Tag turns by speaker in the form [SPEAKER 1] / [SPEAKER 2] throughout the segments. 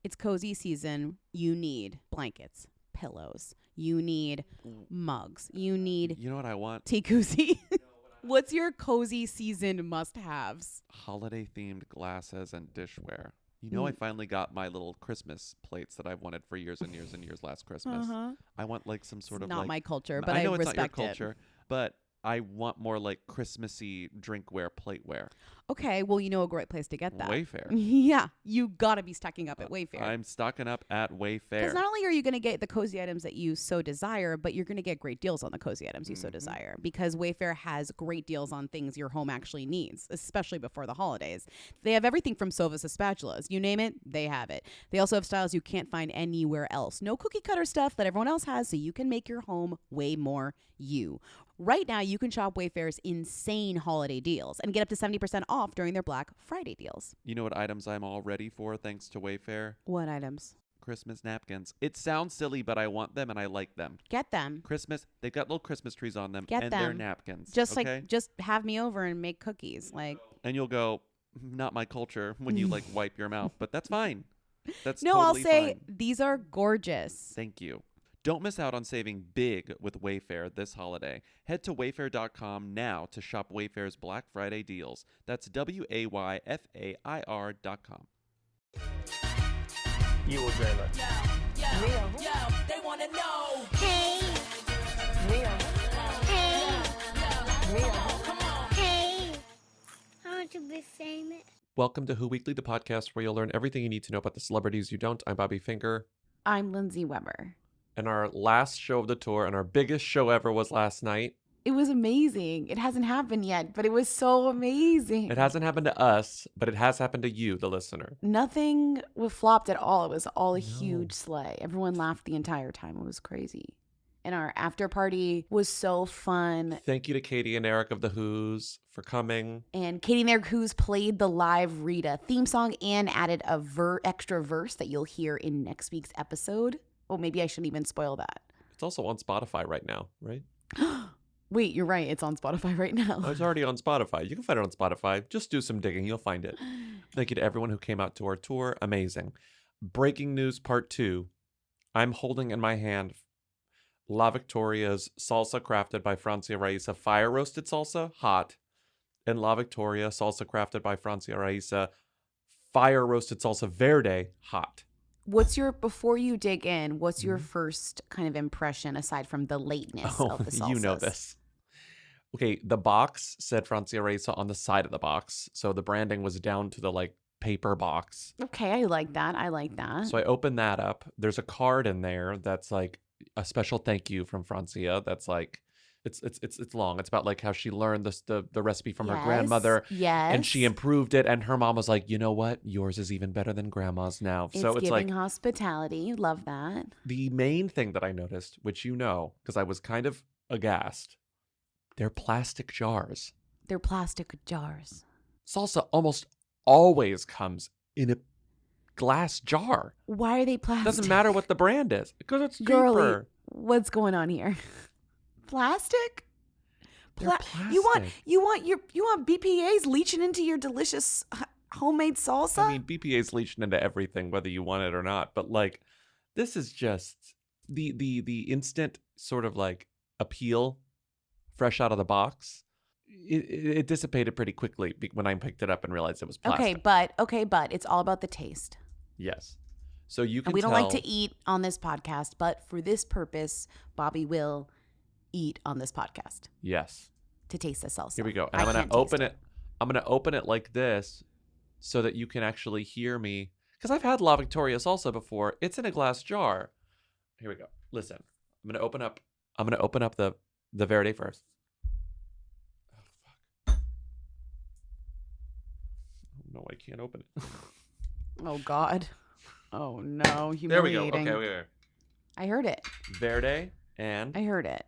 [SPEAKER 1] It's cozy season. You need blankets, pillows. You need mugs. You need
[SPEAKER 2] You know what I want?
[SPEAKER 1] tea koozie. What's your cozy season must-haves?
[SPEAKER 2] Holiday themed glasses and dishware. You know, I finally got my little Christmas plates that I've wanted for years and years and years last Christmas. I want like some sort
[SPEAKER 1] It's
[SPEAKER 2] of
[SPEAKER 1] not
[SPEAKER 2] like
[SPEAKER 1] my culture, but
[SPEAKER 2] I know
[SPEAKER 1] I
[SPEAKER 2] it's not your
[SPEAKER 1] respect it.
[SPEAKER 2] culture, but I want more like Christmassy drinkware, plateware.
[SPEAKER 1] Okay, well, you know a great place to get that.
[SPEAKER 2] Wayfair.
[SPEAKER 1] Yeah, you got to be stocking up at Wayfair.
[SPEAKER 2] I'm stocking up at Wayfair.
[SPEAKER 1] Because not only are you going to get the cozy items that you so desire, but you're going to get great deals on the cozy items you so desire. Because Wayfair has great deals on things your home actually needs, especially before the holidays. They have everything from sofas to spatulas. You name it, they have it. They also have styles you can't find anywhere else. No cookie cutter stuff that everyone else has, so you can make your home way more you. Right now, you can shop Wayfair's insane holiday deals and get up to 70% off during their Black Friday deals.
[SPEAKER 2] You know what items I'm all ready for thanks to Wayfair?
[SPEAKER 1] What items?
[SPEAKER 2] Christmas napkins. It sounds silly, but I want them and I like them.
[SPEAKER 1] Get them.
[SPEAKER 2] Christmas, they've got little Christmas trees on them.
[SPEAKER 1] Get
[SPEAKER 2] and
[SPEAKER 1] them.
[SPEAKER 2] They're napkins.
[SPEAKER 1] Just
[SPEAKER 2] okay?
[SPEAKER 1] just have me over and make cookies. Like,
[SPEAKER 2] and you'll go, not my culture when you like wipe your mouth, but that's fine. That's
[SPEAKER 1] no,
[SPEAKER 2] totally
[SPEAKER 1] I'll say
[SPEAKER 2] fine.
[SPEAKER 1] these are gorgeous.
[SPEAKER 2] Thank you. Don't miss out on saving big with Wayfair this holiday. Head to wayfair.com now to shop Wayfair's Black Friday deals. That's WAYFAIR.com.
[SPEAKER 3] You or Jayla?
[SPEAKER 4] Yo, they wanna know.
[SPEAKER 5] Hey,
[SPEAKER 3] Mia.
[SPEAKER 5] hey,
[SPEAKER 3] Mia.
[SPEAKER 5] hey. I want to be famous.
[SPEAKER 6] Welcome to Who Weekly, the podcast where you'll learn everything you need to know about the celebrities you don't. I'm Bobby Finger.
[SPEAKER 1] I'm Lindsay Weber.
[SPEAKER 6] And our last show of the tour and our biggest show ever was last night.
[SPEAKER 1] It was amazing. It hasn't happened yet, but it was so amazing.
[SPEAKER 6] It hasn't happened to us, but it has happened to you, the listener.
[SPEAKER 1] Nothing was flopped at all. It was all a huge sleigh. Everyone laughed the entire time. It was crazy. And our after party was so fun.
[SPEAKER 6] Thank you to Katie and Eric of The Who's for coming.
[SPEAKER 1] And Katie and Eric Who's played the live Rita theme song and added a extra verse that you'll hear in next week's episode. Oh, maybe I shouldn't even spoil that.
[SPEAKER 6] It's also on Spotify right now, right?
[SPEAKER 1] Wait, you're right. It's on Spotify right now.
[SPEAKER 6] Oh, it's already on Spotify. You can find it on Spotify. Just do some digging. You'll find it. Thank you to everyone who came out to our tour. Amazing. Breaking news part 2. I'm holding in my hand La Victoria's salsa crafted by Francia Raisa. Fire roasted salsa, hot. And La Victoria salsa crafted by Francia Raisa. Fire roasted salsa verde, hot.
[SPEAKER 1] Before you dig in, what's your first kind of impression aside from the lateness of the salsas?
[SPEAKER 6] You know this. Okay, the box said Francia Raisa on the side of the box. So the branding was down to the like paper box.
[SPEAKER 1] Okay, I like that.
[SPEAKER 6] So I opened that up. There's a card in there that's like a special thank you from Francia. That's like it's long. It's about like how she learned the recipe from her grandmother.
[SPEAKER 1] Yes.
[SPEAKER 6] And she improved it. And her mom was like, you know what? Yours is even better than grandma's now.
[SPEAKER 1] It's
[SPEAKER 6] so it's
[SPEAKER 1] giving
[SPEAKER 6] like
[SPEAKER 1] hospitality. Love that.
[SPEAKER 6] the main thing that I noticed, which you know, because I was kind of aghast, they're plastic jars.
[SPEAKER 1] They're plastic jars.
[SPEAKER 6] Salsa almost always comes in a glass jar.
[SPEAKER 1] Why are they plastic?
[SPEAKER 6] Doesn't matter what the brand is because it's cheaper.
[SPEAKER 1] Girly, what's going on here? Plastic?
[SPEAKER 6] They're plastic.
[SPEAKER 1] You want BPAs leaching into your delicious homemade salsa?
[SPEAKER 6] I mean, BPA's leaching into everything, whether you want it or not. But like, this is just the instant sort of like appeal, fresh out of the box. It dissipated pretty quickly when I picked it up and realized it was plastic.
[SPEAKER 1] Okay, but it's all about the taste.
[SPEAKER 6] Yes. So you can.
[SPEAKER 1] And we don't like to eat on this podcast, but for this purpose, Bobby will eat on this podcast
[SPEAKER 6] Yes.
[SPEAKER 1] to taste the salsa.
[SPEAKER 6] Here we go. And I'm going to open it. I'm going to open it like this so that you can actually hear me. Because I've had La Victoria salsa before. It's in a glass jar. Here we go. Listen. I'm going to open up the Verde first. Oh, fuck. Oh, no, I can't open it.
[SPEAKER 1] Oh, God. Oh, no. Humiliating.
[SPEAKER 6] There we go. Okay, wait.
[SPEAKER 1] I heard it.
[SPEAKER 6] Verde and...
[SPEAKER 1] I heard it.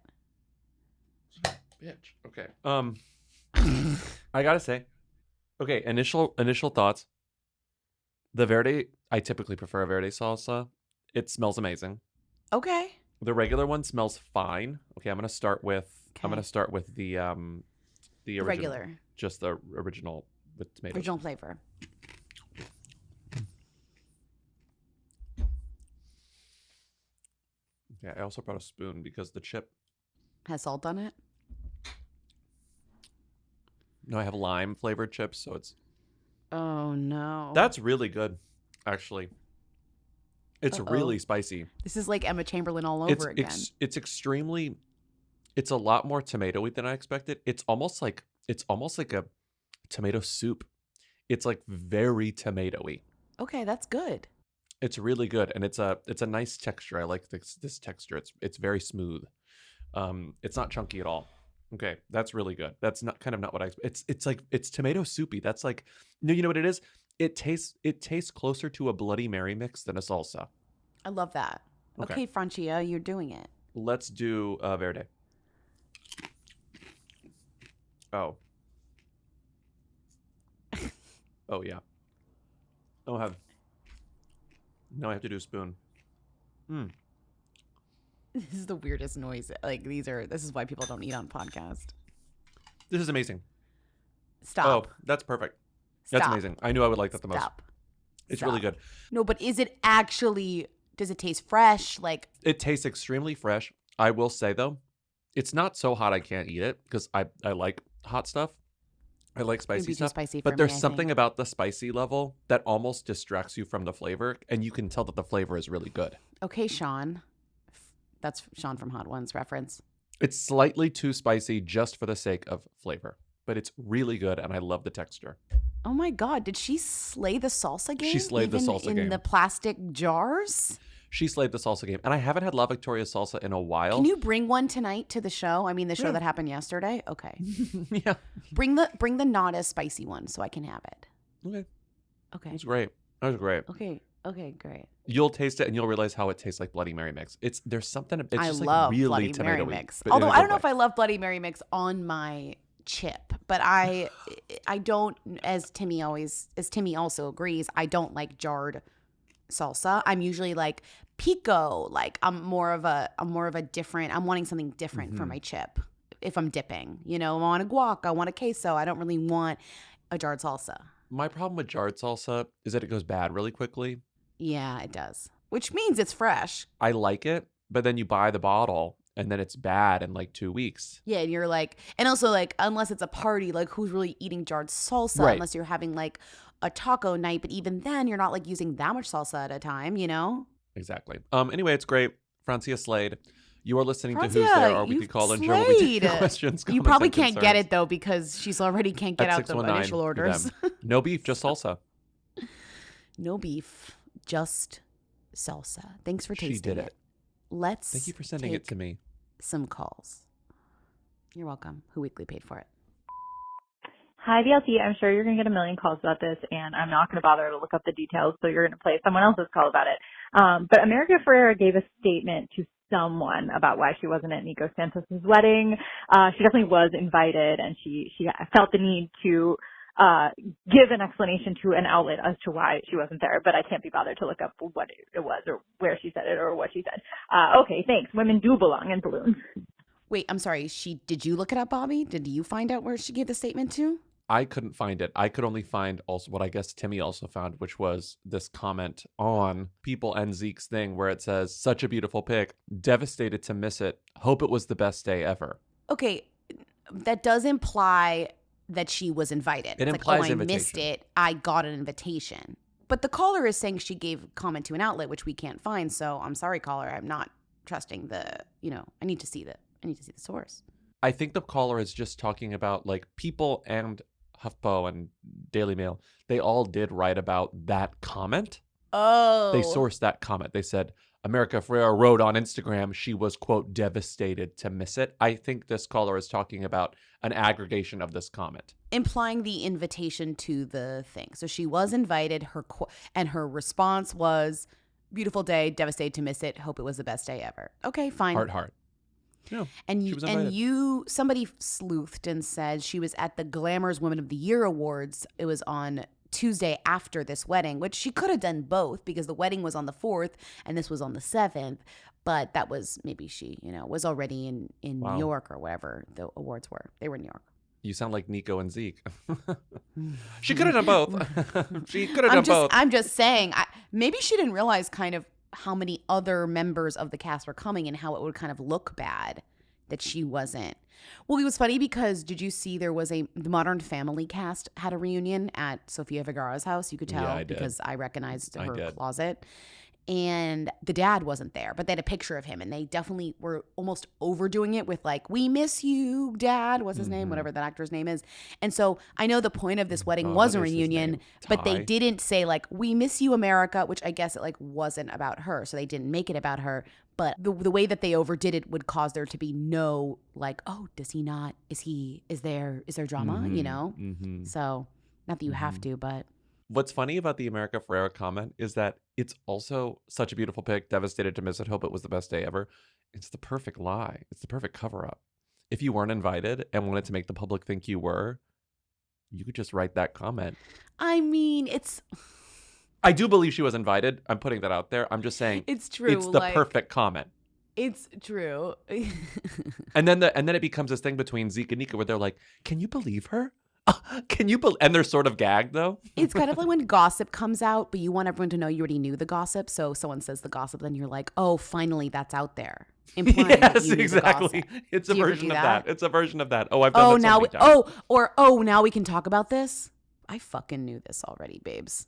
[SPEAKER 6] Bitch. Okay. I gotta say. Okay, initial thoughts. The Verde, I typically prefer a Verde salsa. It smells amazing.
[SPEAKER 1] Okay.
[SPEAKER 6] The regular one smells fine. Okay, I'm gonna start with the original,
[SPEAKER 1] regular.
[SPEAKER 6] Just the original with tomatoes.
[SPEAKER 1] Original flavor.
[SPEAKER 6] Yeah, I also brought a spoon because the chip.
[SPEAKER 1] Has salt on it?
[SPEAKER 6] No, I have lime flavored chips, so it's.
[SPEAKER 1] Oh no.
[SPEAKER 6] That's really good, actually. It's really spicy.
[SPEAKER 1] This is like Emma Chamberlain all over again.
[SPEAKER 6] It's extremely. It's a lot more tomatoey than I expected. It's almost like a tomato soup. It's like very tomatoey.
[SPEAKER 1] Okay, that's good.
[SPEAKER 6] It's really good, and it's a nice texture. I like this texture. It's very smooth. It's not chunky at all. Okay, that's really good. That's not what I expect. It's tomato soupy. That's like you know what it is? It tastes closer to a Bloody Mary mix than a salsa.
[SPEAKER 1] I love that. Okay, Francia, you're doing it.
[SPEAKER 6] Let's do Verde. Oh. Oh yeah. Oh, now I have to do a spoon.
[SPEAKER 1] This is the weirdest noise. Like this is why people don't eat on podcast.
[SPEAKER 6] This is amazing.
[SPEAKER 1] Stop.
[SPEAKER 6] Oh, that's perfect. That's
[SPEAKER 1] Stop.
[SPEAKER 6] amazing. I knew I would like that the most.
[SPEAKER 1] Stop.
[SPEAKER 6] It's
[SPEAKER 1] Stop.
[SPEAKER 6] really good.
[SPEAKER 1] No, but is it actually, does it taste fresh? Like,
[SPEAKER 6] it tastes extremely fresh. I will say though, it's not so hot I can't eat it because I like hot stuff. I like spicy stuff.
[SPEAKER 1] Spicy
[SPEAKER 6] but
[SPEAKER 1] for
[SPEAKER 6] there's
[SPEAKER 1] me, I
[SPEAKER 6] something
[SPEAKER 1] think.
[SPEAKER 6] about the spicy level that almost distracts you from the flavor, and you can tell that the flavor is really good.
[SPEAKER 1] Okay, Sean. That's Sean from Hot Ones reference.
[SPEAKER 6] It's slightly too spicy just for the sake of flavor, but it's really good, and I love the texture.
[SPEAKER 1] Oh my God, did she slay the salsa game?
[SPEAKER 6] She slayed the salsa game.
[SPEAKER 1] In the plastic jars?
[SPEAKER 6] She slayed the salsa game, and I haven't had La Victoria salsa in a while.
[SPEAKER 1] Can you bring one tonight to the show? I mean, the show that happened yesterday? Okay.
[SPEAKER 6] Yeah.
[SPEAKER 1] Bring the not as spicy one so I can have it.
[SPEAKER 6] Okay.
[SPEAKER 1] Okay.
[SPEAKER 6] It was great. That was great.
[SPEAKER 1] Okay, great.
[SPEAKER 6] You'll taste it and you'll realize how it tastes like Bloody Mary mix. There's something. It's
[SPEAKER 1] I
[SPEAKER 6] just
[SPEAKER 1] love
[SPEAKER 6] like really
[SPEAKER 1] Bloody Mary
[SPEAKER 6] tomatoey,
[SPEAKER 1] mix.
[SPEAKER 6] but in
[SPEAKER 1] Although
[SPEAKER 6] a
[SPEAKER 1] I
[SPEAKER 6] good
[SPEAKER 1] don't know
[SPEAKER 6] way.
[SPEAKER 1] if I love Bloody Mary mix on my chip, but I don't, as Timmy also agrees, I don't like jarred salsa. I'm usually like pico, like I'm more of a different, I'm wanting something different for my chip if I'm dipping. You know, I want a guac, I want a queso. I don't really want a jarred salsa.
[SPEAKER 6] My problem with jarred salsa is that it goes bad really quickly.
[SPEAKER 1] Yeah, it does. Which means it's fresh.
[SPEAKER 6] I like it, but then you buy the bottle and then it's bad in like 2 weeks.
[SPEAKER 1] Yeah, and you're like, and also like, unless it's a party, like who's really eating jarred salsa?
[SPEAKER 6] Right.
[SPEAKER 1] Unless you're having like a taco night, but even then you're not like using that much salsa at a time, you know?
[SPEAKER 6] Exactly. Anyway, it's great. Francia slayed. You are listening to
[SPEAKER 1] Francia,
[SPEAKER 6] Who's There, our weekly
[SPEAKER 1] you've
[SPEAKER 6] call-in show where we take your
[SPEAKER 1] slayed.
[SPEAKER 6] questions,
[SPEAKER 1] You
[SPEAKER 6] comments,
[SPEAKER 1] probably
[SPEAKER 6] and
[SPEAKER 1] can't get
[SPEAKER 6] concerns
[SPEAKER 1] it though because she's already can't get
[SPEAKER 6] at
[SPEAKER 1] out the
[SPEAKER 6] 619
[SPEAKER 1] initial
[SPEAKER 6] for
[SPEAKER 1] orders.
[SPEAKER 6] them. No beef, just salsa.
[SPEAKER 1] No beef, just salsa. Thanks for tasting
[SPEAKER 6] She did it.
[SPEAKER 1] Let's
[SPEAKER 6] Thank you for sending it
[SPEAKER 1] take
[SPEAKER 6] to me.
[SPEAKER 1] some calls. You're welcome. Who Weekly paid for it.
[SPEAKER 7] Hi, VLT. I'm sure you're going to get a million calls about this, and I'm not going to bother to look up the details, so you're going to play someone else's call about it. But America Ferrera gave a statement to someone about why she wasn't at Nico Santos's wedding. She definitely was invited, and she felt the need to give an explanation to an outlet as to why she wasn't there, but I can't be bothered to look up what it was or where she said it or what she said. Okay, thanks. Women do belong in balloons.
[SPEAKER 1] Wait, I'm sorry. Did you look it up, Bobby? Did you find out where she gave the statement to?
[SPEAKER 6] I couldn't find it. I could only find also what I guess Timmy also found, which was this comment on People and Zeke's thing where it says, such a beautiful pic, devastated to miss it, hope it was the best day ever.
[SPEAKER 1] Okay, that does imply that she was invited.
[SPEAKER 6] It
[SPEAKER 1] It's
[SPEAKER 6] implies
[SPEAKER 1] like, oh, I
[SPEAKER 6] invitation.
[SPEAKER 1] missed it. I got an invitation. But the caller is saying she gave comment to an outlet, which we can't find. So I'm sorry, caller. I'm not trusting I need to see the source.
[SPEAKER 6] I think the caller is just talking about like People and HuffPo and Daily Mail. They all did write about that comment.
[SPEAKER 1] Oh.
[SPEAKER 6] They sourced that comment. They said, America Ferrera wrote on Instagram she was, quote, devastated to miss it. I think this caller is talking about an aggregation of this comment.
[SPEAKER 1] Implying the invitation to the thing. So she was invited, and her response was, beautiful day, devastated to miss it, hope it was the best day ever. Okay, fine.
[SPEAKER 6] Heart. Yeah,
[SPEAKER 1] And
[SPEAKER 6] she was invited.
[SPEAKER 1] somebody sleuthed and said she was at the Glamour's Women of the Year Awards. It was on Tuesday after this wedding, which she could have done both because the wedding was on the 4th and this was on the 7th. But that was maybe she, was already in New York or wherever the awards were. They were in New York.
[SPEAKER 6] You sound like Nico and Zeke. She could have done both. She could have done both.
[SPEAKER 1] I'm just saying, maybe she didn't realize kind of how many other members of the cast were coming and how it would kind of look bad that she wasn't. Well, it was funny because did you see the Modern Family cast had a reunion at Sofia Vergara's house? You could tell
[SPEAKER 6] Yeah, I did.
[SPEAKER 1] because I recognized her
[SPEAKER 6] did.
[SPEAKER 1] closet. And the dad wasn't there, but they had a picture of him, and they definitely were almost overdoing it with like, "We miss you, Dad." What's his name? Whatever that actor's name is. And so I know the point of this wedding was a
[SPEAKER 6] what is his
[SPEAKER 1] reunion,
[SPEAKER 6] name?
[SPEAKER 1] but they
[SPEAKER 6] Ty?
[SPEAKER 1] didn't say like, "We miss you, America," which I guess it like wasn't about her, so they didn't make it about her. But the way that they overdid it would cause there to be no like, "Oh, does he not? Is there drama?" You know. So not that you have to, but.
[SPEAKER 6] What's funny about the America Ferrera comment is that it's also such a beautiful pic. Devastated to miss it. Hope it was the best day ever. It's the perfect lie. It's the perfect cover up. If you weren't invited and wanted to make the public think you were, you could just write that comment.
[SPEAKER 1] I mean, it's.
[SPEAKER 6] I do believe she was invited. I'm putting that out there. I'm just saying
[SPEAKER 1] It's true.
[SPEAKER 6] it's the
[SPEAKER 1] like,
[SPEAKER 6] perfect comment.
[SPEAKER 1] It's true.
[SPEAKER 6] And then it becomes this thing between Zeke and Nico where they're like, "Can you believe her? Can you believe?" And they're sort of gagged though.
[SPEAKER 1] It's kind of like when gossip comes out, but you want everyone to know you already knew the gossip. So someone says the gossip, then you're like, "Oh, finally, that's out there." Implying that
[SPEAKER 6] Yes,
[SPEAKER 1] you knew the
[SPEAKER 6] exactly.
[SPEAKER 1] gossip.
[SPEAKER 6] It's a
[SPEAKER 1] Do you ever
[SPEAKER 6] version
[SPEAKER 1] do
[SPEAKER 6] of
[SPEAKER 1] that?
[SPEAKER 6] that. It's a version of that. Oh, I've done that so
[SPEAKER 1] now
[SPEAKER 6] many times.
[SPEAKER 1] now we can talk about this. I fucking knew this already, babes.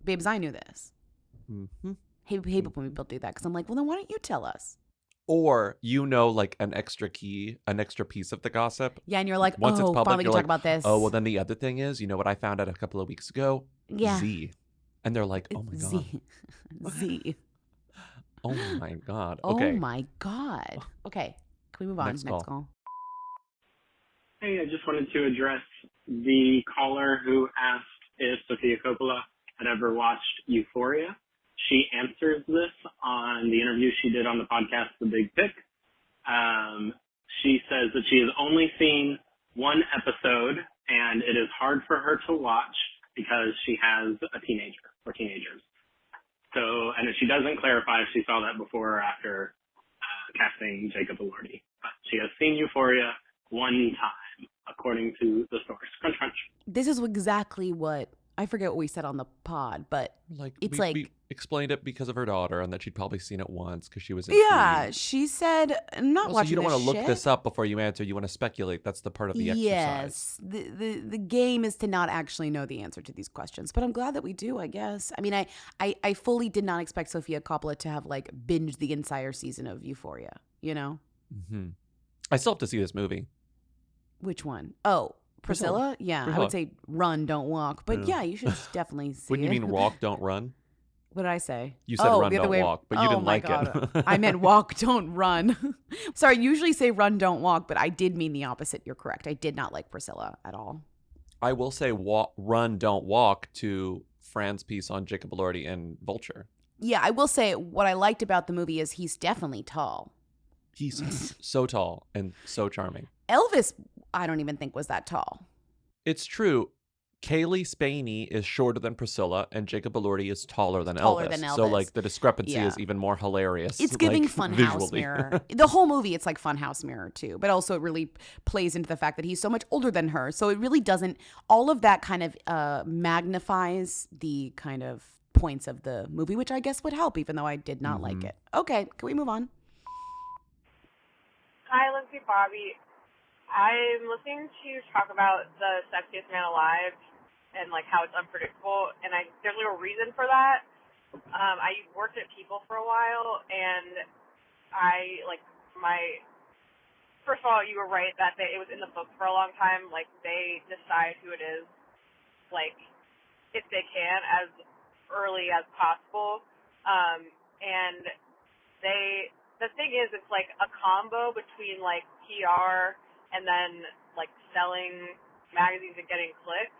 [SPEAKER 1] Babes, I knew this.
[SPEAKER 6] Mm-hmm.
[SPEAKER 1] Hate when people do that because I'm like, well, then why don't you tell us?
[SPEAKER 6] Or like an extra piece of the gossip.
[SPEAKER 1] Yeah, and you're like,
[SPEAKER 6] Once it's public,
[SPEAKER 1] finally we
[SPEAKER 6] you're
[SPEAKER 1] can
[SPEAKER 6] like,
[SPEAKER 1] talk about this.
[SPEAKER 6] "Oh, well, then the other thing is, you know what I found out a couple of weeks ago?
[SPEAKER 1] Yeah.
[SPEAKER 6] Z." And they're like, "Oh my God.
[SPEAKER 1] Z.
[SPEAKER 6] Oh my God." Okay.
[SPEAKER 1] Oh my God. Okay, can we move on?
[SPEAKER 6] Next call.
[SPEAKER 8] Hey, I just wanted to address the caller who asked if Sofia Coppola had ever watched Euphoria. She answers this on the interview she did on the podcast, The Big Pick. She says that she has only seen one episode, and it is hard for her to watch because she has a teenager or teenagers. So, and she doesn't clarify if she saw that before or after casting Jacob Elordi. But she has seen Euphoria one time, according to the source. Crunch, crunch.
[SPEAKER 1] This is exactly what I forget what we said on the pod, but it's
[SPEAKER 6] we explained it because of her daughter and that she'd probably seen it once because she was
[SPEAKER 1] yeah.
[SPEAKER 6] intrigued.
[SPEAKER 1] She said not
[SPEAKER 6] Also,
[SPEAKER 1] watching.
[SPEAKER 6] you don't
[SPEAKER 1] want to
[SPEAKER 6] look this up before you answer. You want to speculate. That's the part of the exercise.
[SPEAKER 1] Yes, the game is to not actually know the answer to these questions, but I'm glad that we do. I guess. I mean, I fully did not expect Sofia Coppola to have like binged the entire season of Euphoria. You know.
[SPEAKER 6] Mm-hmm. I still have to see this movie.
[SPEAKER 1] Which one? Oh, Priscilla? Yeah, I would say run, don't walk. But yeah, you should definitely see
[SPEAKER 6] Wouldn't
[SPEAKER 1] it.
[SPEAKER 6] you mean walk, don't run?
[SPEAKER 1] What did I say?
[SPEAKER 6] You said run,
[SPEAKER 1] the other
[SPEAKER 6] don't
[SPEAKER 1] way.
[SPEAKER 6] walk, but you didn't like
[SPEAKER 1] God.
[SPEAKER 6] it.
[SPEAKER 1] I meant walk, don't run. Sorry, I usually say run, don't walk, but I did mean the opposite. You're correct. I did not like Priscilla at all.
[SPEAKER 6] I will say run, don't walk to Fran's piece on Jacob Elordi and Vulture.
[SPEAKER 1] Yeah, I will say what I liked about the movie is he's definitely tall.
[SPEAKER 6] He's so tall and so charming.
[SPEAKER 1] Elvis, I don't even think was that tall.
[SPEAKER 6] It's true. Kaylee Spaney is shorter than Priscilla, and Jacob Elordi is taller than
[SPEAKER 1] Taller
[SPEAKER 6] Elvis.
[SPEAKER 1] than
[SPEAKER 6] So,
[SPEAKER 1] Elvis.
[SPEAKER 6] like, the discrepancy
[SPEAKER 1] Yeah.
[SPEAKER 6] is even more hilarious.
[SPEAKER 1] It's giving
[SPEAKER 6] like,
[SPEAKER 1] Funhouse
[SPEAKER 6] visually.
[SPEAKER 1] Mirror. The whole movie, it's like Funhouse Mirror too. But also it really plays into the fact that he's so much older than her. So it really doesn't, all of that kind of magnifies the kind of points of the movie, which I guess would help, even though I did not like it. Okay, can we move on?
[SPEAKER 9] Hi, Lindsay, Bobby. I'm listening to you talk about the Sexiest Man Alive and like how it's unpredictable, and there's a reason for that. I worked at People for a while, and first of all, you were right that it was in the book for a long time. Like, they decide who it is, like, if they can, as early as possible. And the thing is, it's like a combo between like PR and then like selling magazines and getting clicks.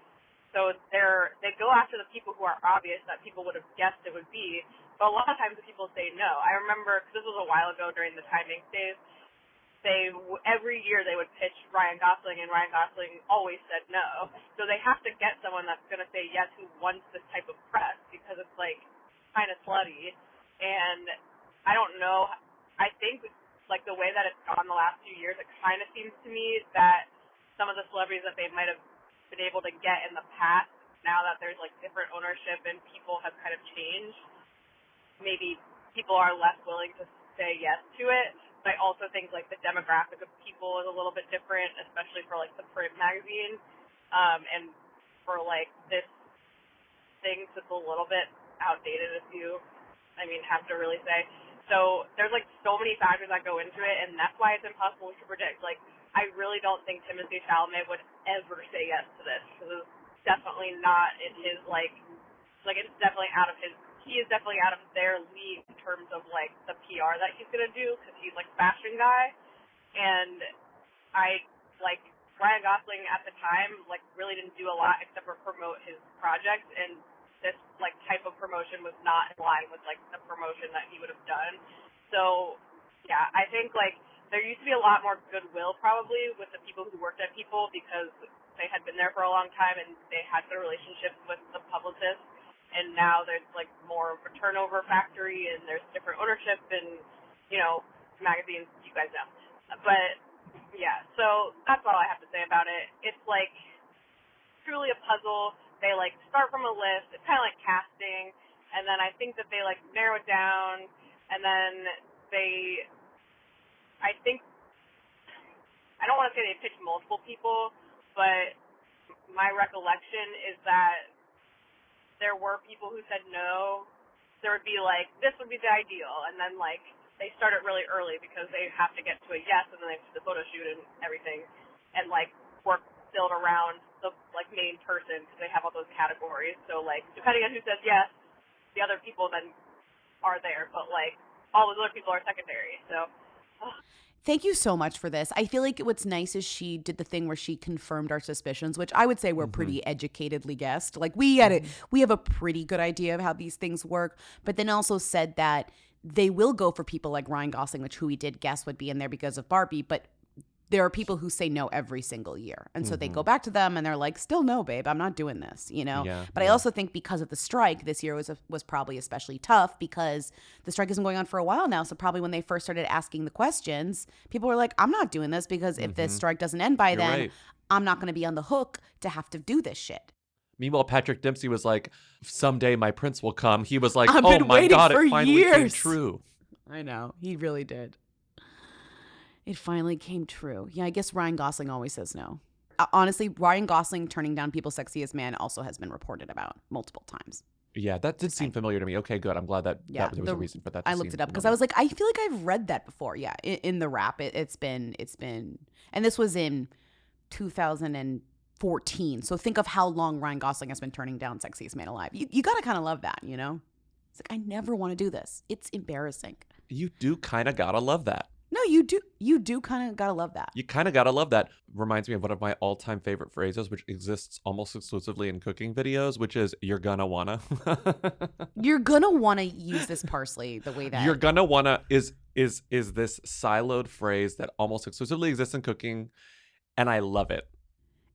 [SPEAKER 9] So they go after the people who are obvious that people would have guessed it would be, but a lot of times the people say no. I remember, because this was a while ago during the timing days, every year they would pitch Ryan Gosling, and Ryan Gosling always said no. So they have to get someone that's going to say yes who wants this type of press, because it's like kind of slutty. And I don't know, I think like the way that it's gone the last few years, it kind of seems to me that some of the celebrities that they might have been able to get in the past, now that there's like different ownership and people have kind of changed, maybe people are less willing to say yes to it. But I also think like the demographic of people is a little bit different, especially for like the print magazine, and for like this thing that's a little bit outdated, if you, have to really say. So there's like so many factors that go into it, and that's why it's impossible to predict. Like I really don't think Timothée Chalamet would ever say yes to this, because it's definitely not in his like it's definitely out of his. He is definitely out of their league in terms of, like, the PR that he's going to do, because he's, like, fashion guy. And Ryan Gosling at the time, like, really didn't do a lot except for promote his project. And this, like, type of promotion was not in line with, like, the promotion that he would have done. So, yeah, I think, like, there used to be a lot more goodwill, probably, with the people who worked at People, because they had been there for a long time and they had good relationships with the publicists. And now there's, like, more of a turnover factory, and there's different ownership and, magazines, you guys know. But, yeah, so that's all I have to say about it. It's, like, truly a puzzle. They, like, start from a list. It's kind of like casting. And then I think that they, like, narrow it down. And then I don't want to say they pitch multiple people, but my recollection is that there were people who said no. There would be like, this would be the ideal, and then like they start it really early because they have to get to a yes, and then they have to do the photo shoot and everything, and like work build around the like main person because they have all those categories. So like depending on who says yes, the other people then are there, but like all those other people are secondary. So.
[SPEAKER 1] Thank you so much for this. I feel like what's nice is she did the thing where she confirmed our suspicions, which I would say we're pretty educatedly guessed. Like we have a pretty good idea of how these things work, but then also said that they will go for people like Ryan Gosling, which who we did guess would be in there because of Barbie, but there are people who say no every single year. And so they go back to them and they're like, still no, babe, I'm not doing this,
[SPEAKER 6] Yeah,
[SPEAKER 1] But I also think because of the strike, this year was probably especially tough because the strike isn't going on for a while now. So probably when they first started asking the questions, people were like, I'm not doing this because if this strike doesn't end by then,
[SPEAKER 6] right.
[SPEAKER 1] I'm not going to be on the hook to have to do this shit.
[SPEAKER 6] Meanwhile, Patrick Dempsey was like, someday my prince will come. He was like,
[SPEAKER 1] I've
[SPEAKER 6] oh
[SPEAKER 1] been
[SPEAKER 6] my
[SPEAKER 1] waiting
[SPEAKER 6] God,
[SPEAKER 1] for
[SPEAKER 6] it finally came
[SPEAKER 1] years.
[SPEAKER 6] true.
[SPEAKER 1] I know. He really did. It finally came true. Yeah, I guess Ryan Gosling always says no. Honestly, Ryan Gosling turning down People's Sexiest Man also has been reported about multiple times.
[SPEAKER 6] Yeah, that did seem familiar to me. Okay, good. I'm glad that there was a reason for that.
[SPEAKER 1] I looked it up because I was like, I feel like I've read that before. Yeah, in the rap, it's been, and this was in 2014. So think of how long Ryan Gosling has been turning down Sexiest Man Alive. You gotta kind of love that, It's like, I never want to do this. It's embarrassing.
[SPEAKER 6] You do kind of gotta love that.
[SPEAKER 1] No, you do. You do kind of gotta love that.
[SPEAKER 6] You kind of gotta love that. Reminds me of one of my all-time favorite phrases, which exists almost exclusively in cooking videos, which is "you're gonna wanna."
[SPEAKER 1] You're gonna wanna use this parsley the way that
[SPEAKER 6] "you're gonna wanna" is this siloed phrase that almost exclusively exists in cooking, and I love it.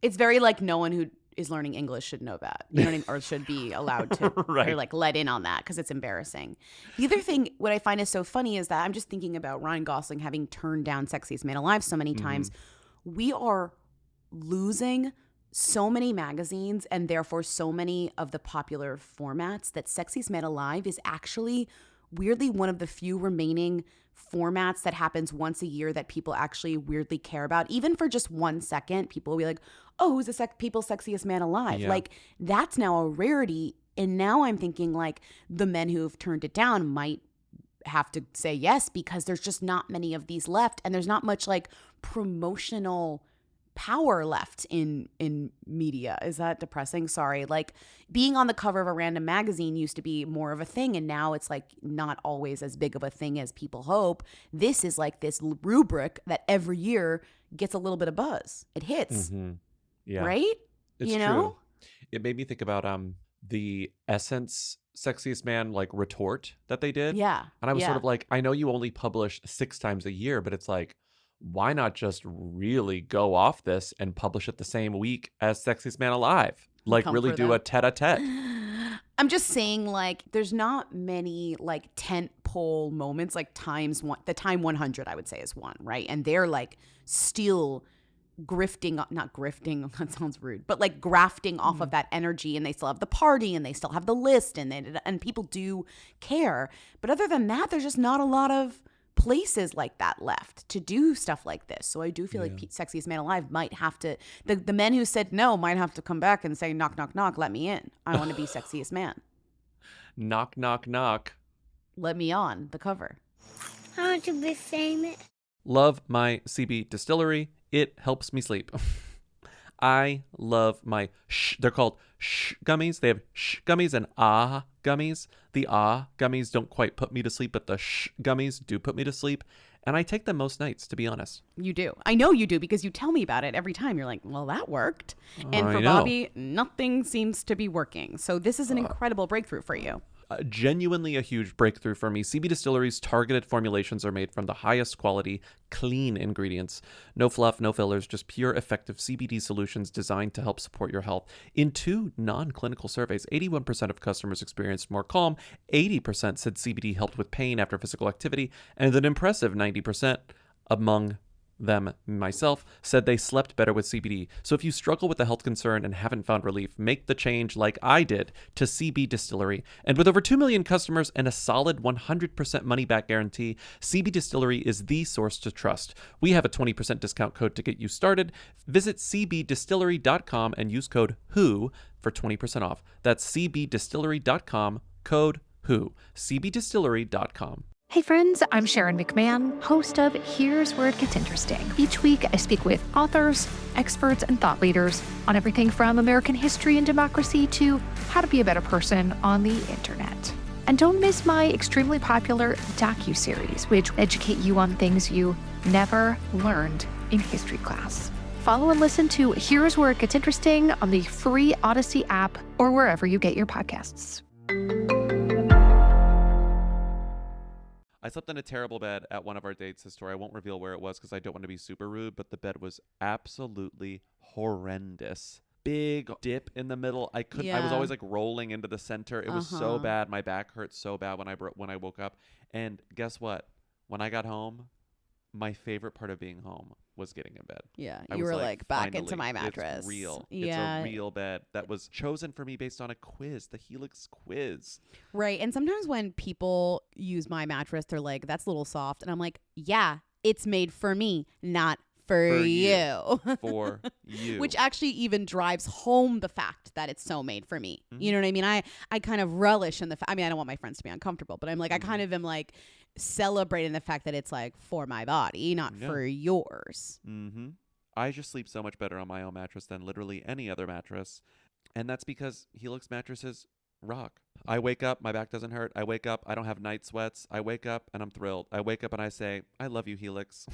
[SPEAKER 1] It's very like no one who is learning English should know that, you know what I mean? Or should be allowed to,
[SPEAKER 6] right.
[SPEAKER 1] or like let in on that because it's embarrassing. The other thing, what I find is so funny is that I'm just thinking about Ryan Gosling having turned down Sexiest Man Alive so many times. We are losing so many magazines and therefore so many of the popular formats that Sexiest Man Alive is actually weirdly one of the few remaining formats that happens once a year that people actually weirdly care about. Even for just 1 second, people will be like, oh, who's the People's Sexiest Man Alive?
[SPEAKER 6] Yeah.
[SPEAKER 1] Like, that's now a rarity. And now I'm thinking, like, the men who have turned it down might have to say yes because there's just not many of these left. And there's not much, like, promotional power left in media. Is that depressing? Sorry. Like, being on the cover of a random magazine used to be more of a thing, and now it's like not always as big of a thing as people hope. This is like this rubric that every year gets a little bit of buzz. It hits.
[SPEAKER 6] Yeah.
[SPEAKER 1] Right?
[SPEAKER 6] It's
[SPEAKER 1] you
[SPEAKER 6] true.
[SPEAKER 1] know?
[SPEAKER 6] It made me think about the Essence Sexiest Man like retort that they did.
[SPEAKER 1] Yeah.
[SPEAKER 6] And I was
[SPEAKER 1] yeah.
[SPEAKER 6] sort of like, I know you only publish 6 times a year, but it's like, why not just really go off this and publish it the same week as Sexiest Man Alive? Like really do a tete-a-tete.
[SPEAKER 1] I'm just saying, like, there's not many like tent pole moments, like the Time 100, I would say, is one, right? And they're like still grifting, not grifting, that sounds rude, but like grafting off of that energy, and they still have the party and they still have the list, and people do care. But other than that, there's just not a lot of places like that left to do stuff like this. So I do feel like Sexiest Man Alive might have to, the men who said no might have to come back and say, knock, knock, knock, let me in. I want to be Sexiest Man.
[SPEAKER 6] Knock, knock, knock.
[SPEAKER 1] Let me on the cover.
[SPEAKER 5] I want to be famous.
[SPEAKER 6] Love my CB distillery. It helps me sleep. I love my they're called gummies. They have gummies and gummies. The gummies don't quite put me to sleep, but the gummies do put me to sleep. And I take them most nights, to be honest.
[SPEAKER 1] You do. I know you do, because you tell me about it every time. You're like, well, that worked. And for Bobbi, nothing seems to be working. So this is an incredible breakthrough for you.
[SPEAKER 6] Genuinely a huge breakthrough for me. CB Distillery's targeted formulations are made from the highest quality, clean ingredients. No fluff, no fillers, just pure, effective CBD solutions designed to help support your health. In 2 non-clinical surveys, 81% of customers experienced more calm, 80% said CBD helped with pain after physical activity, and an impressive 90% among them, myself, said they slept better with CBD. So if you struggle with a health concern and haven't found relief, make the change like I did to CB Distillery. And with over 2 million customers and a solid 100% money-back guarantee, CB Distillery is the source to trust. We have a 20% discount code to get you started. Visit cbdistillery.com and use code WHO for 20% off. That's cbdistillery.com, code WHO. cbdistillery.com.
[SPEAKER 10] Hey friends, I'm Sharon McMahon, host of Here's Where It Gets Interesting. Each week, I speak with authors, experts, and thought leaders on everything from American history and democracy to how to be a better person on the internet. And don't miss my extremely popular docuseries, which educate you on things you never learned in history class. Follow and listen to Here's Where It Gets Interesting on the free Odyssey app or wherever you get your podcasts.
[SPEAKER 2] I slept in a terrible bed at one of our dates this story. I won't reveal where it was because I don't want to be super rude, but the bed was absolutely horrendous. Big dip in the middle. I was always like rolling into the center. It was so bad. My back hurt so bad when I woke up. And guess what? When I got home, my favorite part of being home was getting in bed.
[SPEAKER 1] Yeah, you were like back into my mattress.
[SPEAKER 2] It's real.
[SPEAKER 1] Yeah.
[SPEAKER 2] It's a real bed that was chosen for me based on a quiz, the Helix quiz.
[SPEAKER 1] Right. And sometimes when people use my mattress, they're like, that's a little soft. And I'm like, yeah, it's made for me, not for you.
[SPEAKER 2] For you.
[SPEAKER 1] Which actually even drives home the fact that it's so made for me. Mm-hmm. You know what I mean? I kind of relish in the I don't want my friends to be uncomfortable, but I'm like, I kind of am like celebrating the fact that it's like for my body, not for yours.
[SPEAKER 2] Mm-hmm. I just sleep so much better on my own mattress than literally any other mattress. And that's because Helix mattresses rock. I wake up, my back doesn't hurt. I wake up, I don't have night sweats. I wake up and I'm thrilled. I wake up and I say, I love you, Helix.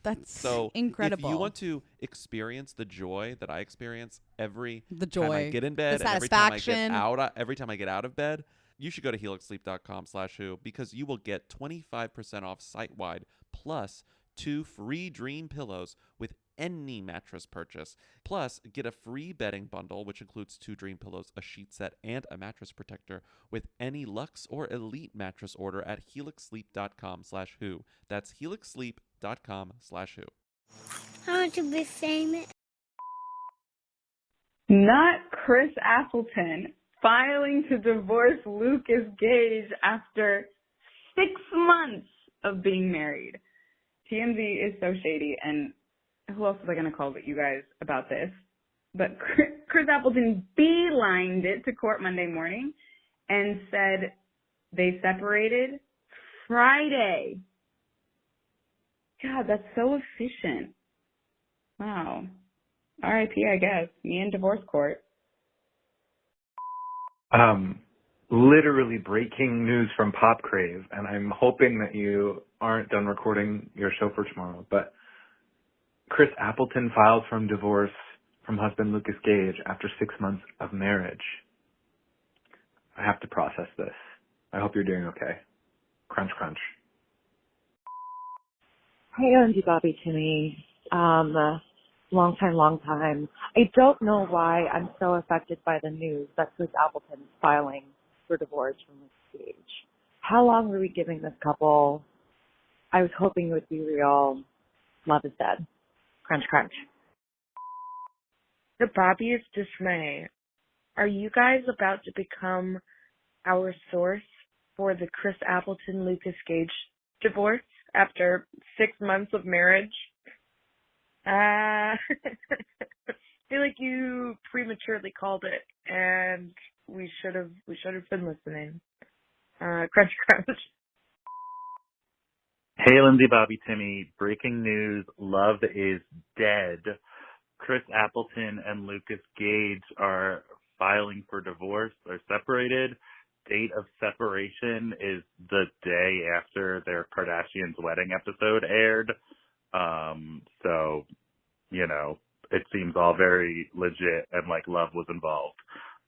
[SPEAKER 1] That's
[SPEAKER 2] so
[SPEAKER 1] incredible.
[SPEAKER 2] If you want to experience the joy that I experience every
[SPEAKER 1] time
[SPEAKER 2] I get in bed,
[SPEAKER 1] the satisfaction,
[SPEAKER 2] and every time I get out of bed, you should go to helixsleep.com/who because you will get 25% off site-wide plus 2 free dream pillows with any mattress purchase. Plus, get a free bedding bundle, which includes 2 dream pillows, a sheet set, and a mattress protector with any Luxe or Elite mattress order at helixsleep.com/who. That's helixsleep.com/who.
[SPEAKER 5] I want to be famous.
[SPEAKER 11] Not Chris Appleton filing to divorce Lucas Gage after 6 months of being married. TMZ is so shady, and who else was I going to call but you guys about this? But Chris Appleton beelined it to court Monday morning and said they separated Friday. God, that's so efficient. Wow. R.I.P., I guess. Me in divorce court.
[SPEAKER 12] Literally breaking news from Pop Crave, and I'm hoping that you aren't done recording your show for tomorrow, but Chris Appleton filed for divorce from husband Lucas Gage after 6 months of marriage. I have to process this. I hope you're doing okay. Crunch, crunch.
[SPEAKER 13] Hey, OMG, Bobbi, Timmy. Long time. I don't know why I'm so affected by the news that Chris Appleton is filing for divorce from Lucas Gage. How long were we giving this couple? I was hoping it would be real. Love is dead. Crunch, crunch.
[SPEAKER 14] To Bobbi's dismay, are you guys about to become our source for the Chris Appleton-Lucas Gage divorce after 6 months of marriage? I feel like you prematurely called it, and we should have been listening. Crunch, crunch.
[SPEAKER 15] Hey, Lindsay, Bobby, Timmy. Breaking news. Love is dead. Chris Appleton and Lucas Gage are filing for divorce. They're separated. Date of separation is the day after their Kardashians wedding episode aired. So, you know, it seems all very legit and like love was involved.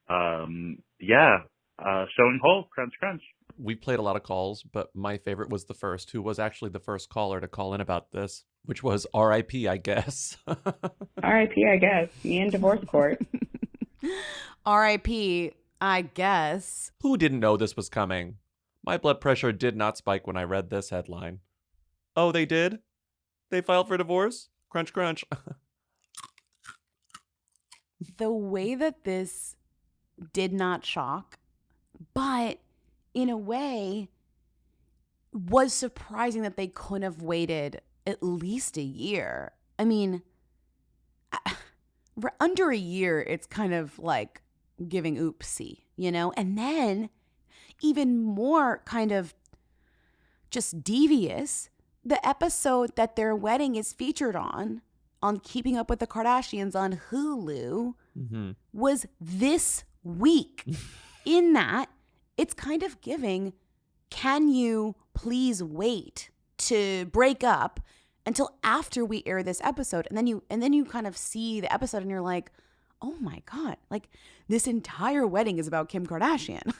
[SPEAKER 15] Showing whole, crunch, crunch.
[SPEAKER 6] We played a lot of calls, but my favorite was the first, who was actually the first caller to call in about this, which was R.I.P., I guess.
[SPEAKER 11] R.I.P., I guess. Me in divorce court.
[SPEAKER 1] R.I.P., I guess.
[SPEAKER 6] Who didn't know this was coming? My blood pressure did not spike when I read this headline. Oh, they did? They filed for divorce? Crunch, crunch.
[SPEAKER 1] The way that this did not shock, but in a way was surprising that they couldn't have waited at least a year. I mean, under a year, it's kind of like giving oopsie, you know? And then even more kind of just devious, the episode that their wedding is featured on Keeping Up with the Kardashians on Hulu, was this week. In that, it's kind of giving, can you please wait to break up until after we air this episode? And then you kind of see the episode and you're like, oh my God, like this entire wedding is about Kim Kardashian.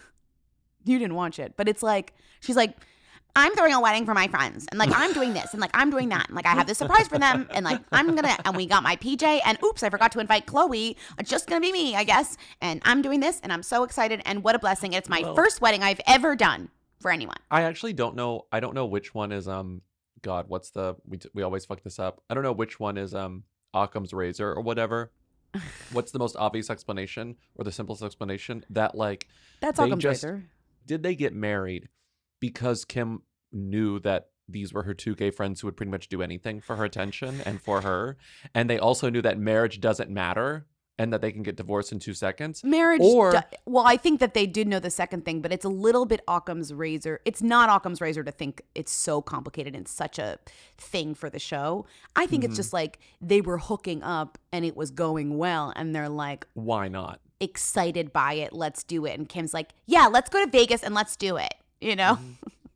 [SPEAKER 1] You didn't watch it, but it's like, she's like, I'm throwing a wedding for my friends, and like I'm doing this, and like I'm doing that, and like I have this surprise for them, and like and we got my PJ, and oops, I forgot to invite Chloe. It's just gonna be me, I guess, and I'm doing this, and I'm so excited, and what a blessing! It's my first wedding I've ever done for anyone.
[SPEAKER 6] I actually don't know. I don't know which one is God, what's the we always fuck this up. I don't know which one is Occam's razor or whatever. What's the most obvious explanation or the simplest explanation? That like
[SPEAKER 1] that's Occam's razor.
[SPEAKER 6] Did they get married because Kim knew that these were her two gay friends who would pretty much do anything for her attention and for her, and they also knew that marriage doesn't matter and that they can get divorced in 2 seconds?
[SPEAKER 1] Well, I think that they did know the second thing, but it's a little bit Occam's razor. It's not Occam's razor to think it's so complicated and such a thing for the show. I think it's just like they were hooking up and it was going well, and they're like,
[SPEAKER 6] why not?
[SPEAKER 1] Excited by it, let's do it. And Kim's like, yeah, let's go to Vegas and let's do it, you know?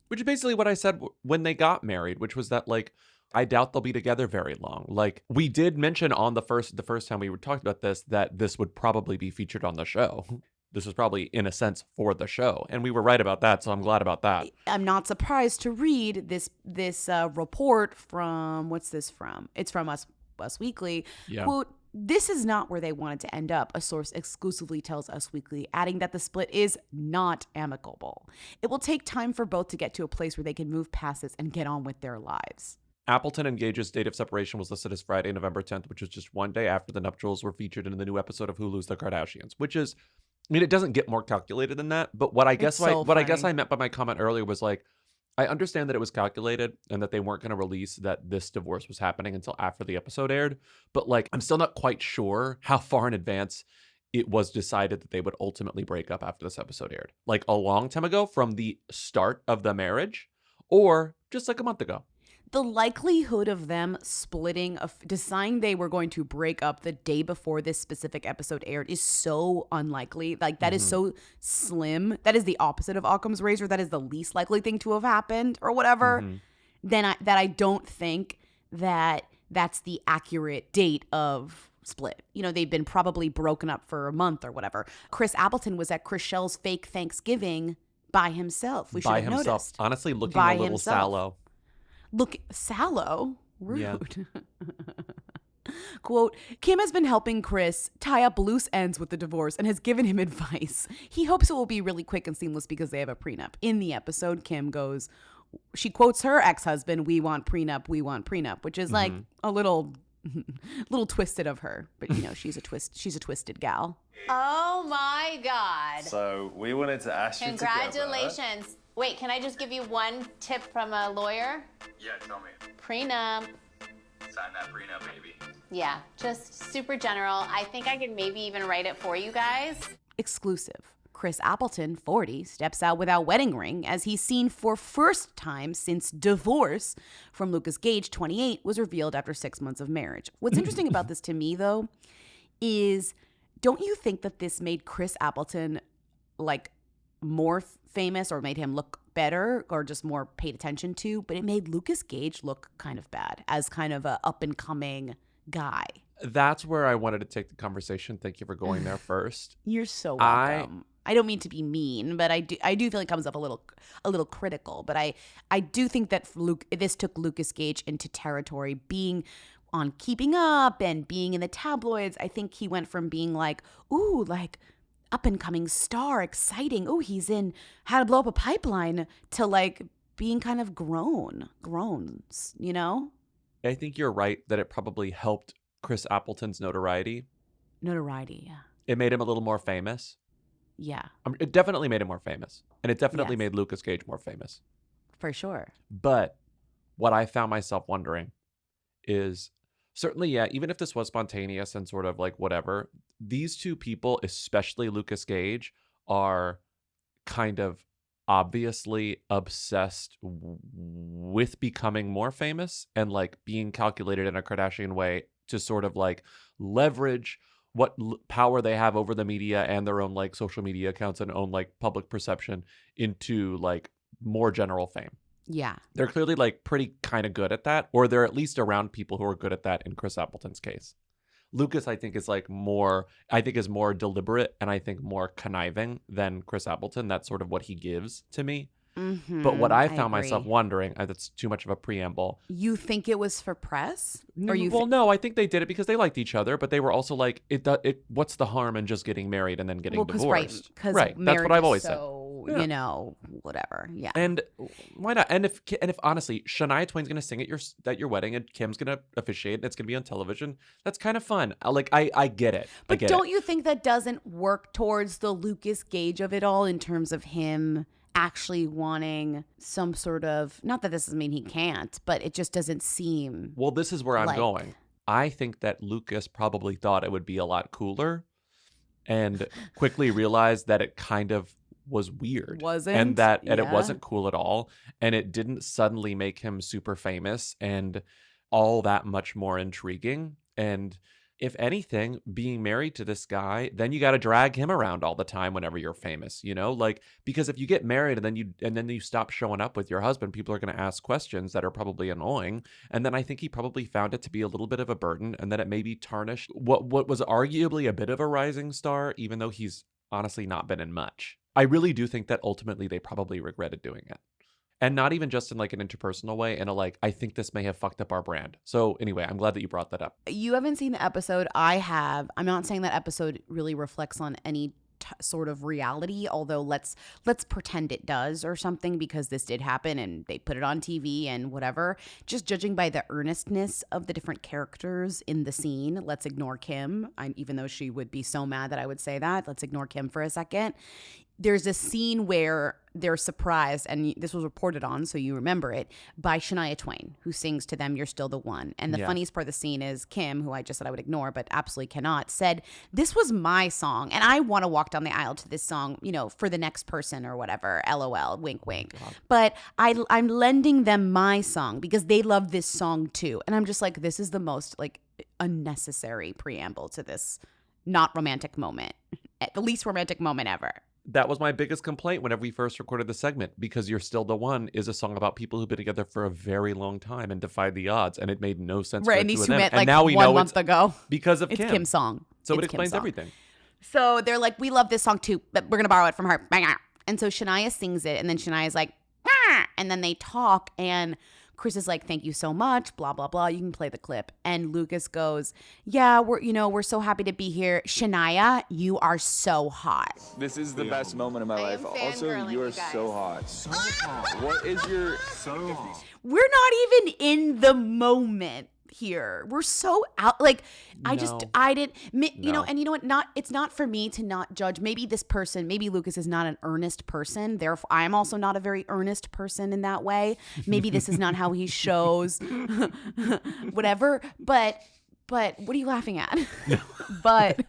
[SPEAKER 6] Which is basically what I said when they got married, which was that like I doubt they'll be together very long. Like we did mention on the first time we were talking about this that this would probably be featured on the show. This was probably in a sense for the show, and we were right about that, so I'm glad about that.
[SPEAKER 1] I'm not surprised to read this report from, what's this from? It's from Us Weekly.
[SPEAKER 6] Yeah.
[SPEAKER 1] Quote, "This is not where they wanted to end up," a source exclusively tells Us Weekly, adding that the split is not amicable. It will take time for both to get to a place where they can move past this and get on with their lives.
[SPEAKER 6] Appleton and Gage's date of separation was listed as Friday, November 10th, which was just one day after the nuptials were featured in the new episode of Hulu's The Kardashians, which is, I mean, it doesn't get more calculated than that, but what I guess I meant by my comment earlier was like, I understand that it was calculated and that they weren't going to release that this divorce was happening until after the episode aired. But like, I'm still not quite sure how far in advance it was decided that they would ultimately break up after this episode aired. Like a long time ago from the start of the marriage, or just like a month ago.
[SPEAKER 1] The likelihood of them splitting, deciding they were going to break up the day before this specific episode aired is so unlikely. Like that is so slim. That is the opposite of Occam's razor. That is the least likely thing to have happened or whatever. That I don't think that that's the accurate date of split. You know, they've been probably broken up for a month or whatever. Chris Appleton was at Chrishell's fake Thanksgiving by himself. We should have noticed.
[SPEAKER 6] Honestly, looking a little sallow.
[SPEAKER 1] Look, sallow? Rude.
[SPEAKER 6] Yeah.
[SPEAKER 1] Quote, "Kim has been helping Chris tie up loose ends with the divorce and has given him advice. He hopes it will be really quick and seamless because they have a prenup." In the episode, Kim she quotes her ex-husband, "We want prenup, we want prenup," which is like a little little twisted of her, but you know, she's a twisted gal.
[SPEAKER 16] Oh my God.
[SPEAKER 17] So we wanted to ask you
[SPEAKER 16] Congratulations. Wait, can I just give you one tip from a lawyer?
[SPEAKER 17] Yeah, tell me.
[SPEAKER 16] Prenup.
[SPEAKER 17] Sign that prenup, baby.
[SPEAKER 16] Yeah, just super general. I think I could maybe even write it for you guys.
[SPEAKER 1] Exclusive. Chris Appleton, 40, steps out without wedding ring as he's seen for first time since divorce from Lucas Gage, 28, was revealed after 6 months of marriage. What's interesting about this to me, though, is don't you think that this made Chris Appleton like more famous or made him look better or just more paid attention to? But it made Lucas Gage look kind of bad as kind of a up and coming guy.
[SPEAKER 6] That's where I wanted to take the conversation. Thank you for going there first.
[SPEAKER 1] You're so welcome. I don't mean to be mean, but I do feel it comes up a little critical. But I do think that this took Lucas Gage into territory being on Keeping Up and being in the tabloids. I think he went from being like, ooh, like up and coming star, exciting. Ooh, he's in How to Blow Up a Pipeline to like being kind of groans, you know?
[SPEAKER 6] I think you're right that it probably helped Chris Appleton's notoriety.
[SPEAKER 1] Yeah.
[SPEAKER 6] It made him a little more famous.
[SPEAKER 1] Yeah.
[SPEAKER 6] It definitely made him more famous. And it definitely
[SPEAKER 1] Yes.
[SPEAKER 6] made Lucas Gage more famous.
[SPEAKER 1] For sure.
[SPEAKER 6] But what I found myself wondering is certainly, yeah, even if this was spontaneous and sort of like whatever, these two people, especially Lucas Gage, are kind of obviously obsessed with becoming more famous and like being calculated in a Kardashian way to sort of like leverage what power they have over the media and their own like social media accounts and own like public perception into like more general fame.
[SPEAKER 1] Yeah.
[SPEAKER 6] They're clearly like pretty kind of good at that, or they're at least around people who are good at that in Chris Appleton's case. Lucas, I think, is more deliberate and I think more conniving than Chris Appleton. That's sort of what he gives to me.
[SPEAKER 1] Mm-hmm,
[SPEAKER 6] but what I found
[SPEAKER 1] agree.
[SPEAKER 6] myself wondering, that's too much of a preamble.
[SPEAKER 1] You think it was for press?
[SPEAKER 6] No, I think they did it because they liked each other, but they were also like, what's the harm in just getting married and then getting divorced?
[SPEAKER 1] Right.
[SPEAKER 6] That's what I've always said.
[SPEAKER 1] Yeah. You know, whatever. Yeah.
[SPEAKER 6] And why not? And if honestly, Shania Twain's gonna sing at your wedding and Kim's gonna officiate, and it's gonna be on television. That's kind of fun. I get it.
[SPEAKER 1] But don't you think that doesn't work towards the Lucas Gage of it all in terms of him actually wanting some sort of, not that this doesn't mean he can't, but it just doesn't seem.
[SPEAKER 6] Well, this is where I'm
[SPEAKER 1] like,
[SPEAKER 6] going. I think that Lucas probably thought it would be a lot cooler and quickly realized that it kind of was weird. And it wasn't cool at all. And it didn't suddenly make him super famous and all that much more intriguing. And if anything, being married to this guy, then you got to drag him around all the time whenever you're famous, you know, like, because if you get married and then you stop showing up with your husband, people are going to ask questions that are probably annoying. And then I think he probably found it to be a little bit of a burden, and then it maybe tarnished what was arguably a bit of a rising star, even though he's honestly not been in much. I really do think that ultimately they probably regretted doing it. And not even just in like an interpersonal way, and I think this may have fucked up our brand. So anyway, I'm glad that you brought that up.
[SPEAKER 1] You haven't seen the episode. I have. I'm not saying that episode really reflects on any sort of reality, although let's pretend it does or something, because this did happen and they put it on TV and whatever. Just judging by the earnestness of the different characters in the scene, let's ignore Kim. Even though she would be so mad that I would say that, let's ignore Kim for a second. There's a scene where they're surprised, and this was reported on, so you remember it, by Shania Twain, who sings to them, "You're Still the One." And the funniest part of the scene is Kim, who I just said I would ignore, but absolutely cannot, said, "This was my song, and I want to walk down the aisle to this song, you know, for the next person or whatever, LOL, wink, wink. But I'm lending them my song because they love this song too." And I'm just like, this is the most like unnecessary preamble to this not romantic moment, the least romantic moment ever.
[SPEAKER 6] That was my biggest complaint whenever we first recorded the segment, because "You're Still the One" is a song about people who've been together for a very long time and defied the odds, and it made no sense.
[SPEAKER 1] Right, and these two met
[SPEAKER 6] and
[SPEAKER 1] like
[SPEAKER 6] now we
[SPEAKER 1] 1
[SPEAKER 6] know
[SPEAKER 1] month ago
[SPEAKER 6] because of
[SPEAKER 1] it's
[SPEAKER 6] Kim.
[SPEAKER 1] Kim's song.
[SPEAKER 6] So
[SPEAKER 1] it's
[SPEAKER 6] it explains
[SPEAKER 1] Kim's song.
[SPEAKER 6] everything.
[SPEAKER 1] So they're like, "We love this song too, but we're gonna borrow it from her." And so Shania sings it, and then Shania's like, "Ah!" And then they talk, and Chris is like, "Thank you so much, blah, blah, blah." You can play the clip. And Lucas goes, "Yeah, we're so happy to be here. Shania, you are so hot."
[SPEAKER 18] This is the best moment of my life. Also, you are so hot. What is your... So hot.
[SPEAKER 1] We're not even in the moment here. We're so out. Like, I didn't, you know,
[SPEAKER 6] No.
[SPEAKER 1] and you know what? It's not for me to not judge. Maybe this person, maybe Lucas is not an earnest person. Therefore, I'm also not a very earnest person in that way. Maybe this is not how he shows, whatever. But what are you laughing at? But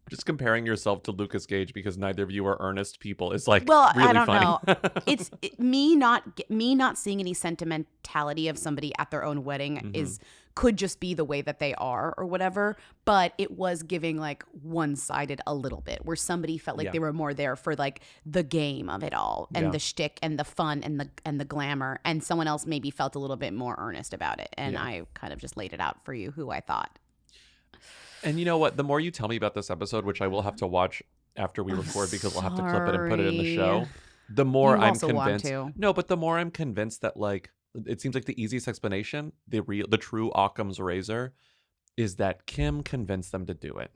[SPEAKER 6] just comparing yourself to Lucas Gage because neither of you are earnest people is like
[SPEAKER 1] well,
[SPEAKER 6] really
[SPEAKER 1] I don't
[SPEAKER 6] funny.
[SPEAKER 1] know. It's me not seeing any sentimentality of somebody at their own wedding could just be the way that they are or whatever. But it was giving like one-sided a little bit, where somebody felt like they were more there for like the game of it all and the shtick and the fun and the glamour, and someone else maybe felt a little bit more earnest about it. And I kind of just laid it out for you who I thought.
[SPEAKER 6] And you know what? The more you tell me about this episode, which I will have to watch after we record because we'll have to clip it and put it in the show, the more
[SPEAKER 1] You
[SPEAKER 6] I'm
[SPEAKER 1] also want
[SPEAKER 6] convinced.
[SPEAKER 1] to.
[SPEAKER 6] No, but the more I'm convinced that like it seems like the easiest explanation, the true Occam's razor, is that Kim convinced them to do it.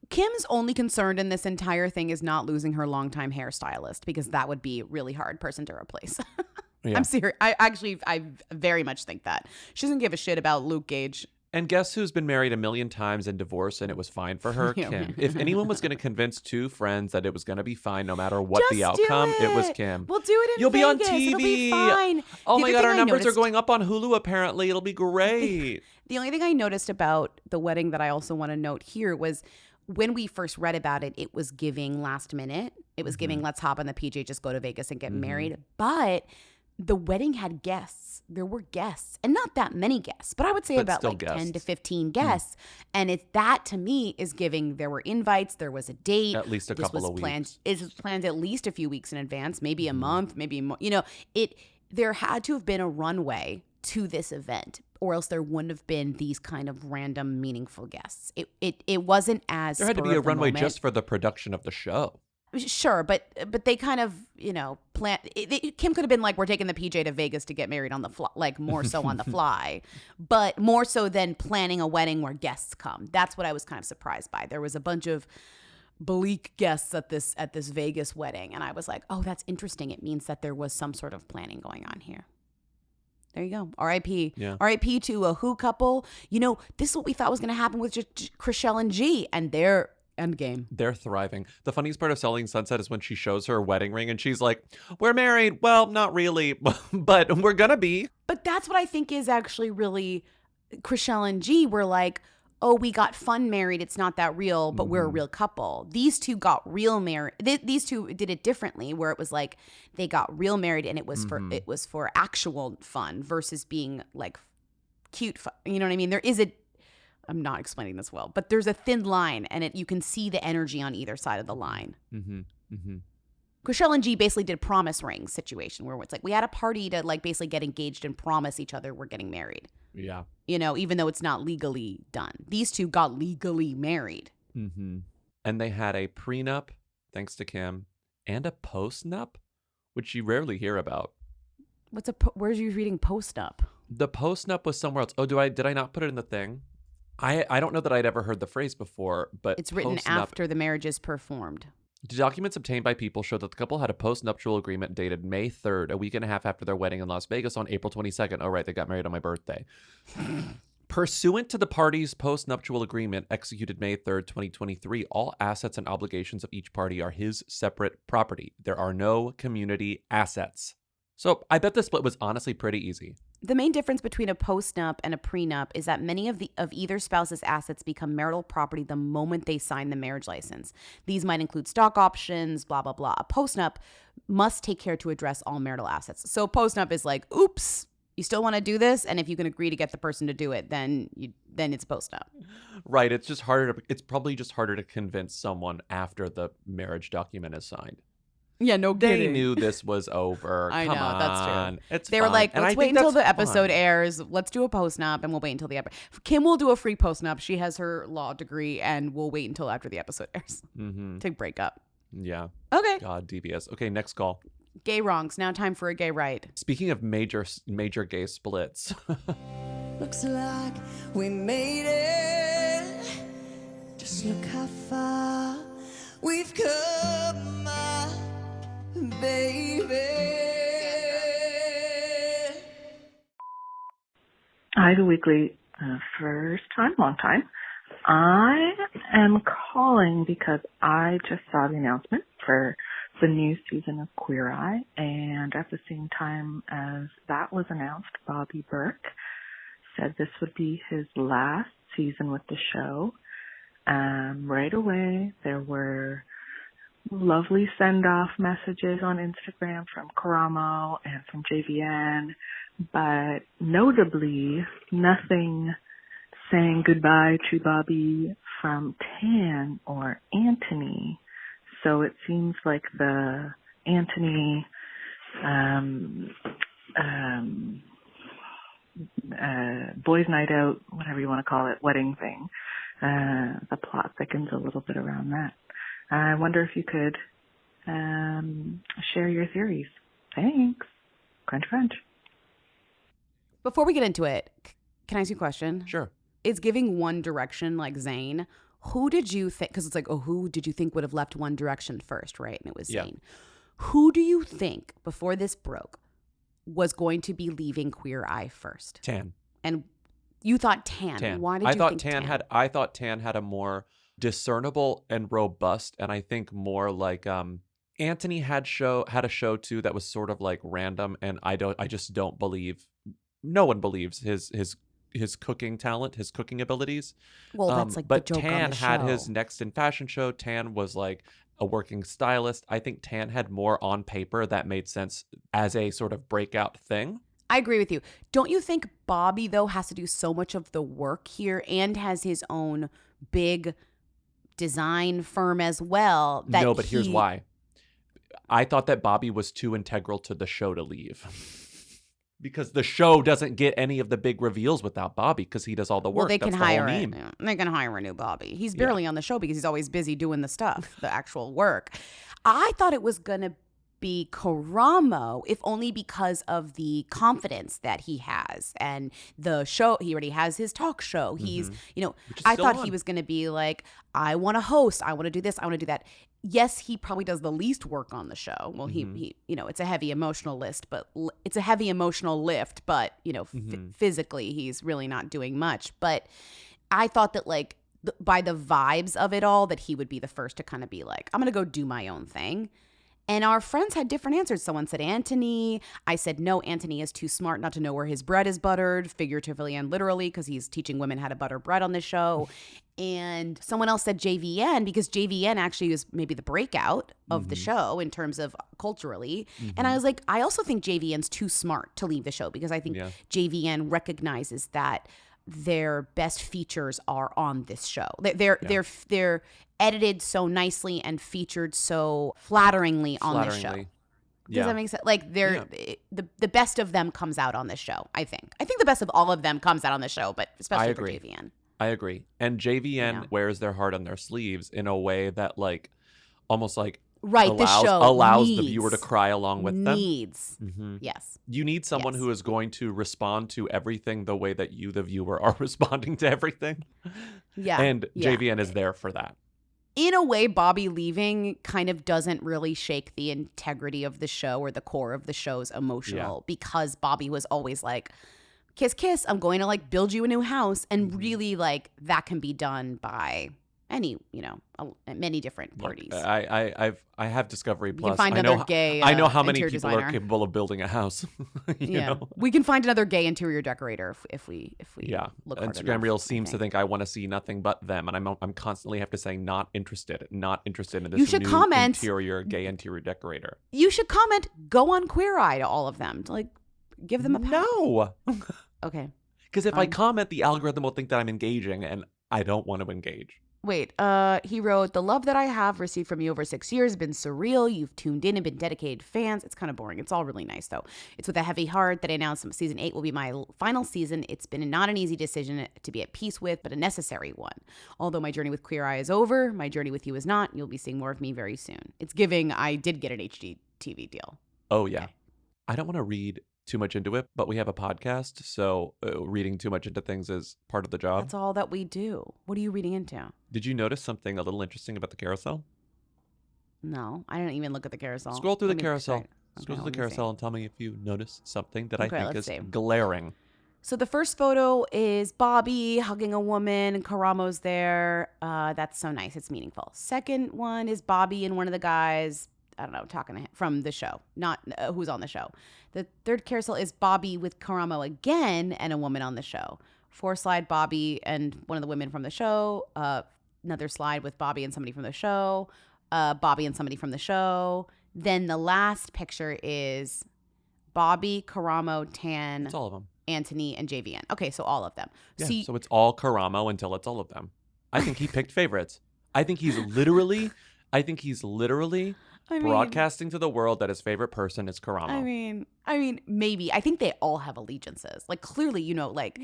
[SPEAKER 1] Kim's only concern in this entire thing is not losing her longtime hairstylist, because that would be a really hard person to replace.
[SPEAKER 6] Yeah.
[SPEAKER 1] I'm serious. I very much think that. She doesn't give a shit about Luke Gage.
[SPEAKER 6] And guess who's been married a million times and divorced and it was fine for her?
[SPEAKER 1] Yeah.
[SPEAKER 6] Kim. If anyone was going to convince two friends that it was going to be fine no matter what the
[SPEAKER 1] Just do
[SPEAKER 6] outcome, it was
[SPEAKER 1] it.
[SPEAKER 6] Kim.
[SPEAKER 1] We'll do it in
[SPEAKER 6] You'll be on
[SPEAKER 1] Vegas.
[SPEAKER 6] TV.
[SPEAKER 1] It'll be fine.
[SPEAKER 6] Oh
[SPEAKER 1] The
[SPEAKER 6] my
[SPEAKER 1] other
[SPEAKER 6] God,
[SPEAKER 1] thing
[SPEAKER 6] our
[SPEAKER 1] I
[SPEAKER 6] numbers are
[SPEAKER 1] noticed-
[SPEAKER 6] going up on Hulu apparently. It'll be great.
[SPEAKER 1] The only thing I noticed about the wedding that I also want to note here was when we first read about it, it was giving last minute. It was giving let's hop on the PJ, just go to Vegas and get married. But the wedding had guests. There were guests, and not that many guests, but I would say
[SPEAKER 6] But
[SPEAKER 1] about
[SPEAKER 6] still
[SPEAKER 1] like 10 to
[SPEAKER 6] guests.
[SPEAKER 1] 15 guests. And it's that to me is giving there were invites, there was a date.
[SPEAKER 6] At least a
[SPEAKER 1] This
[SPEAKER 6] couple
[SPEAKER 1] was
[SPEAKER 6] of
[SPEAKER 1] planned,
[SPEAKER 6] weeks.
[SPEAKER 1] it was planned at least a few weeks in advance, maybe a month, maybe more. You know, there had to have been a runway to this event, or else there wouldn't have been these kind of random meaningful guests. It wasn't as
[SPEAKER 6] There had to
[SPEAKER 1] spur
[SPEAKER 6] be a
[SPEAKER 1] of the
[SPEAKER 6] runway
[SPEAKER 1] moment.
[SPEAKER 6] just for the production of the show.
[SPEAKER 1] Sure, but they kind of, you know, Kim could have been like, we're taking the PJ to Vegas to get married on the fly, like more so on the fly, but more so than planning a wedding where guests come. That's what I was kind of surprised by. There was a bunch of bleak guests at this Vegas wedding, and I was like, oh, that's interesting. It means that there was some sort of planning going on here. There you go. R.I.P.
[SPEAKER 6] Yeah.
[SPEAKER 1] R.I.P. to a Who couple. You know, this is what we thought was going to happen with just Chriselle and G, and they're endgame.
[SPEAKER 6] They're thriving. The funniest part of Selling Sunset is when she shows her wedding ring and she's like, we're married. Well, not really, but we're going to be.
[SPEAKER 1] But that's what I think is actually really Chriselle and G were like, oh, we got fun married. It's not that real, but we're a real couple. These two got real married. These two did it differently, where it was like they got real married and it was for actual fun versus being like cute fun. You know what I mean? I'm not explaining this well, but there's a thin line, and you can see the energy on either side of the line. Chriselle and G basically did promise ring situation where it's like we had a party to like basically get engaged and promise each other we're getting married.
[SPEAKER 6] Yeah.
[SPEAKER 1] You know, even though it's not legally done. These two got legally married.
[SPEAKER 6] And they had a prenup, thanks to Kim, and a postnup, which you rarely hear about.
[SPEAKER 1] Where's you reading postnup?
[SPEAKER 6] The postnup was somewhere else. Oh, did I not put it in the thing? I don't know that I'd ever heard the phrase before, but
[SPEAKER 1] It's written
[SPEAKER 6] postnup-
[SPEAKER 1] after the marriage is performed.
[SPEAKER 6] The documents obtained by People show that the couple had a postnuptial agreement dated May 3rd, a week and a half after their wedding in Las Vegas on April 22nd. Oh, right, they got married on my birthday. Pursuant to the parties' postnuptial agreement executed May 3rd, 2023, all assets and obligations of each party are his separate property. There are no community assets. So I bet the split was honestly pretty easy.
[SPEAKER 1] The main difference between a postnup and a prenup is that many of either spouse's assets become marital property the moment they sign the marriage license. These might include stock options, blah, blah, blah. A postnup must take care to address all marital assets. So postnup is like, oops, you still want to do this? And if you can agree to get the person to do it, then it's postnup.
[SPEAKER 6] Right. It's probably just harder to convince someone after the marriage document is signed.
[SPEAKER 1] Yeah, no
[SPEAKER 6] They
[SPEAKER 1] kidding.
[SPEAKER 6] knew this was over.
[SPEAKER 1] I
[SPEAKER 6] Come
[SPEAKER 1] know,
[SPEAKER 6] on.
[SPEAKER 1] that's true.
[SPEAKER 6] It's
[SPEAKER 1] They were
[SPEAKER 6] fine.
[SPEAKER 1] like,
[SPEAKER 6] And I
[SPEAKER 1] let's wait
[SPEAKER 6] think
[SPEAKER 1] until the
[SPEAKER 6] that's
[SPEAKER 1] episode
[SPEAKER 6] fun.
[SPEAKER 1] airs. Let's do a postnup, and we'll wait until the episode. Kim will do a free postnup. She has her law degree, and we'll wait until after the episode airs to break up.
[SPEAKER 6] Yeah.
[SPEAKER 1] Okay.
[SPEAKER 6] God, DBS. Okay, next call.
[SPEAKER 1] Gay wrongs. Now time for a gay right.
[SPEAKER 6] Speaking of major gay splits.
[SPEAKER 4] Looks like we made it. Just look how far we've come, my baby.
[SPEAKER 11] Hi, The Weekly.
[SPEAKER 19] First time, long time. I am calling because I just saw the announcement for the new season of Queer Eye, and at the same time as that was announced, Bobby Burke said this would be his last season with the show. Right away, there were lovely send-off messages on Instagram from Karamo and from JVN, but notably nothing saying goodbye to Bobby from Tan or Anthony. So it seems like the Anthony boys' night out, whatever you want to call it, wedding thing, the plot thickens a little bit around that. I wonder if you could share your theories. Thanks. Crunch, crunch.
[SPEAKER 1] Before we get into it, can I ask you a question?
[SPEAKER 6] Sure.
[SPEAKER 1] It's giving One Direction like Zayn. Who did you think, because it's like, oh, who did you think would have left One Direction first, right? And it was Zayn. Who do you think, before this broke, was going to be leaving Queer Eye first?
[SPEAKER 6] Tan.
[SPEAKER 1] And you thought Tan. Why did you think Tan?
[SPEAKER 6] I thought Tan had a more discernible and robust, and I think more like Anthony had a show too that was sort of like random, and I just don't believe, no one believes his cooking talent, his cooking abilities.
[SPEAKER 1] Well, that's like
[SPEAKER 6] but
[SPEAKER 1] the joke
[SPEAKER 6] Tan
[SPEAKER 1] on the
[SPEAKER 6] had
[SPEAKER 1] show.
[SPEAKER 6] his Next in Fashion show. Tan was like a working stylist. I think Tan had more on paper that made sense as a sort of breakout thing.
[SPEAKER 1] I agree with you. Don't you think Bobby, though, has to do so much of the work here and has his own big design firm as well? That
[SPEAKER 6] No, but here's why. I thought that Bobby was too integral to the show to leave. Because the show doesn't get any of the big reveals without Bobby, because he does all the work.
[SPEAKER 1] Well, they can
[SPEAKER 6] That's the whole
[SPEAKER 1] hire
[SPEAKER 6] meme.
[SPEAKER 1] They can hire a new Bobby. He's barely on the show because he's always busy doing the stuff, the actual work. I thought it was going to be Karamo, if only because of the confidence that he has. And the show, he already has his talk show. He's, I thought he was going to be like, I want to host. I want to do this. I want to do that. Yes, he probably does the least work on the show. Well, he it's a heavy emotional lift, but physically he's really not doing much. But I thought that like by the vibes of it all, that he would be the first to kind of be like, I'm going to go do my own thing. And our friends had different answers. Someone said Anthony. I said, no, Anthony is too smart not to know where his bread is buttered, figuratively and literally, because he's teaching women how to butter bread on the show. And someone else said JVN, because JVN actually was maybe the breakout of the show in terms of culturally. And I was like, I also think JVN's too smart to leave the show, because I think JVN recognizes that their best features are on this show. They're edited so nicely and featured so flatteringly on this show. Does that make sense? Like the best of them comes out on this show, I think. I think the best of all of them comes out on the show, but especially for JVN.
[SPEAKER 6] I agree. And JVN wears their heart on their sleeves in a way that like almost like allows the viewer to cry along with them.
[SPEAKER 1] Yes.
[SPEAKER 6] You need someone who is going to respond to everything the way that you, the viewer, are responding to everything.
[SPEAKER 1] Yeah.
[SPEAKER 6] And JVN is there for that.
[SPEAKER 1] In a way, Bobby leaving kind of doesn't really shake the integrity of the show or the core of the show's emotional, because Bobby was always like, kiss, kiss, I'm going to like build you a new house. And really like that can be done by any, many different parties.
[SPEAKER 6] Look, I have Discovery Plus.
[SPEAKER 1] You can find another gay
[SPEAKER 6] I know how many people
[SPEAKER 1] designer
[SPEAKER 6] are capable of building a house. you know?
[SPEAKER 1] We can find another gay interior decorator if we look hard
[SPEAKER 6] Instagram
[SPEAKER 1] enough,
[SPEAKER 6] Reels seems to think I want to see nothing but them, and I'm constantly have to say not interested in this
[SPEAKER 1] You should
[SPEAKER 6] new
[SPEAKER 1] comment.
[SPEAKER 6] gay interior decorator.
[SPEAKER 1] You should comment, go on Queer Eye to all of them. Like, give them a pat.
[SPEAKER 6] No.
[SPEAKER 1] Okay.
[SPEAKER 6] Because if I comment, the algorithm will think that I'm engaging, and I don't want to engage.
[SPEAKER 1] Wait, he wrote, the love that I have received from you over 6 years has been surreal. You've tuned in and been dedicated fans. It's kind of boring. It's all really nice, though. It's with a heavy heart that I announced season 8 will be my final season. It's been not an easy decision to be at peace with, but a necessary one. Although my journey with Queer Eye is over, my journey with you is not. You'll be seeing more of me very soon. It's giving, I did get an HD TV deal.
[SPEAKER 6] Oh, yeah. Okay. I don't want to read too much into it, but we have a podcast, so reading too much into things is part of the job.
[SPEAKER 1] That's all that we do. What are you reading into?
[SPEAKER 6] Did you notice something a little interesting about the carousel?
[SPEAKER 1] No, I didn't even look at the carousel.
[SPEAKER 6] Scroll through the carousel. Scroll through the carousel and tell me if you noticed something that I think is glaring.
[SPEAKER 1] So the first photo is Bobbi hugging a woman, and Karamo's there. That's so nice. It's meaningful. Second one is Bobbi and one of the guys, I don't know, talking to him from the show, not who's on the show. The third carousel is Bobbi with Karamo again and a woman on the show. Fourth slide, Bobbi and one of the women from the show. Another slide with Bobbi and somebody from the show. Bobbi and somebody from the show. Then the last picture is Bobbi, Karamo, Tan.
[SPEAKER 6] It's all of them.
[SPEAKER 1] Anthony, and JVN. Okay, so all of them.
[SPEAKER 6] Yeah, so it's all Karamo until it's all of them. I think he picked favorites. I think he's literally broadcasting to the world that his favorite person is Karamo.
[SPEAKER 1] I mean, maybe. I think they all have allegiances. Like clearly, like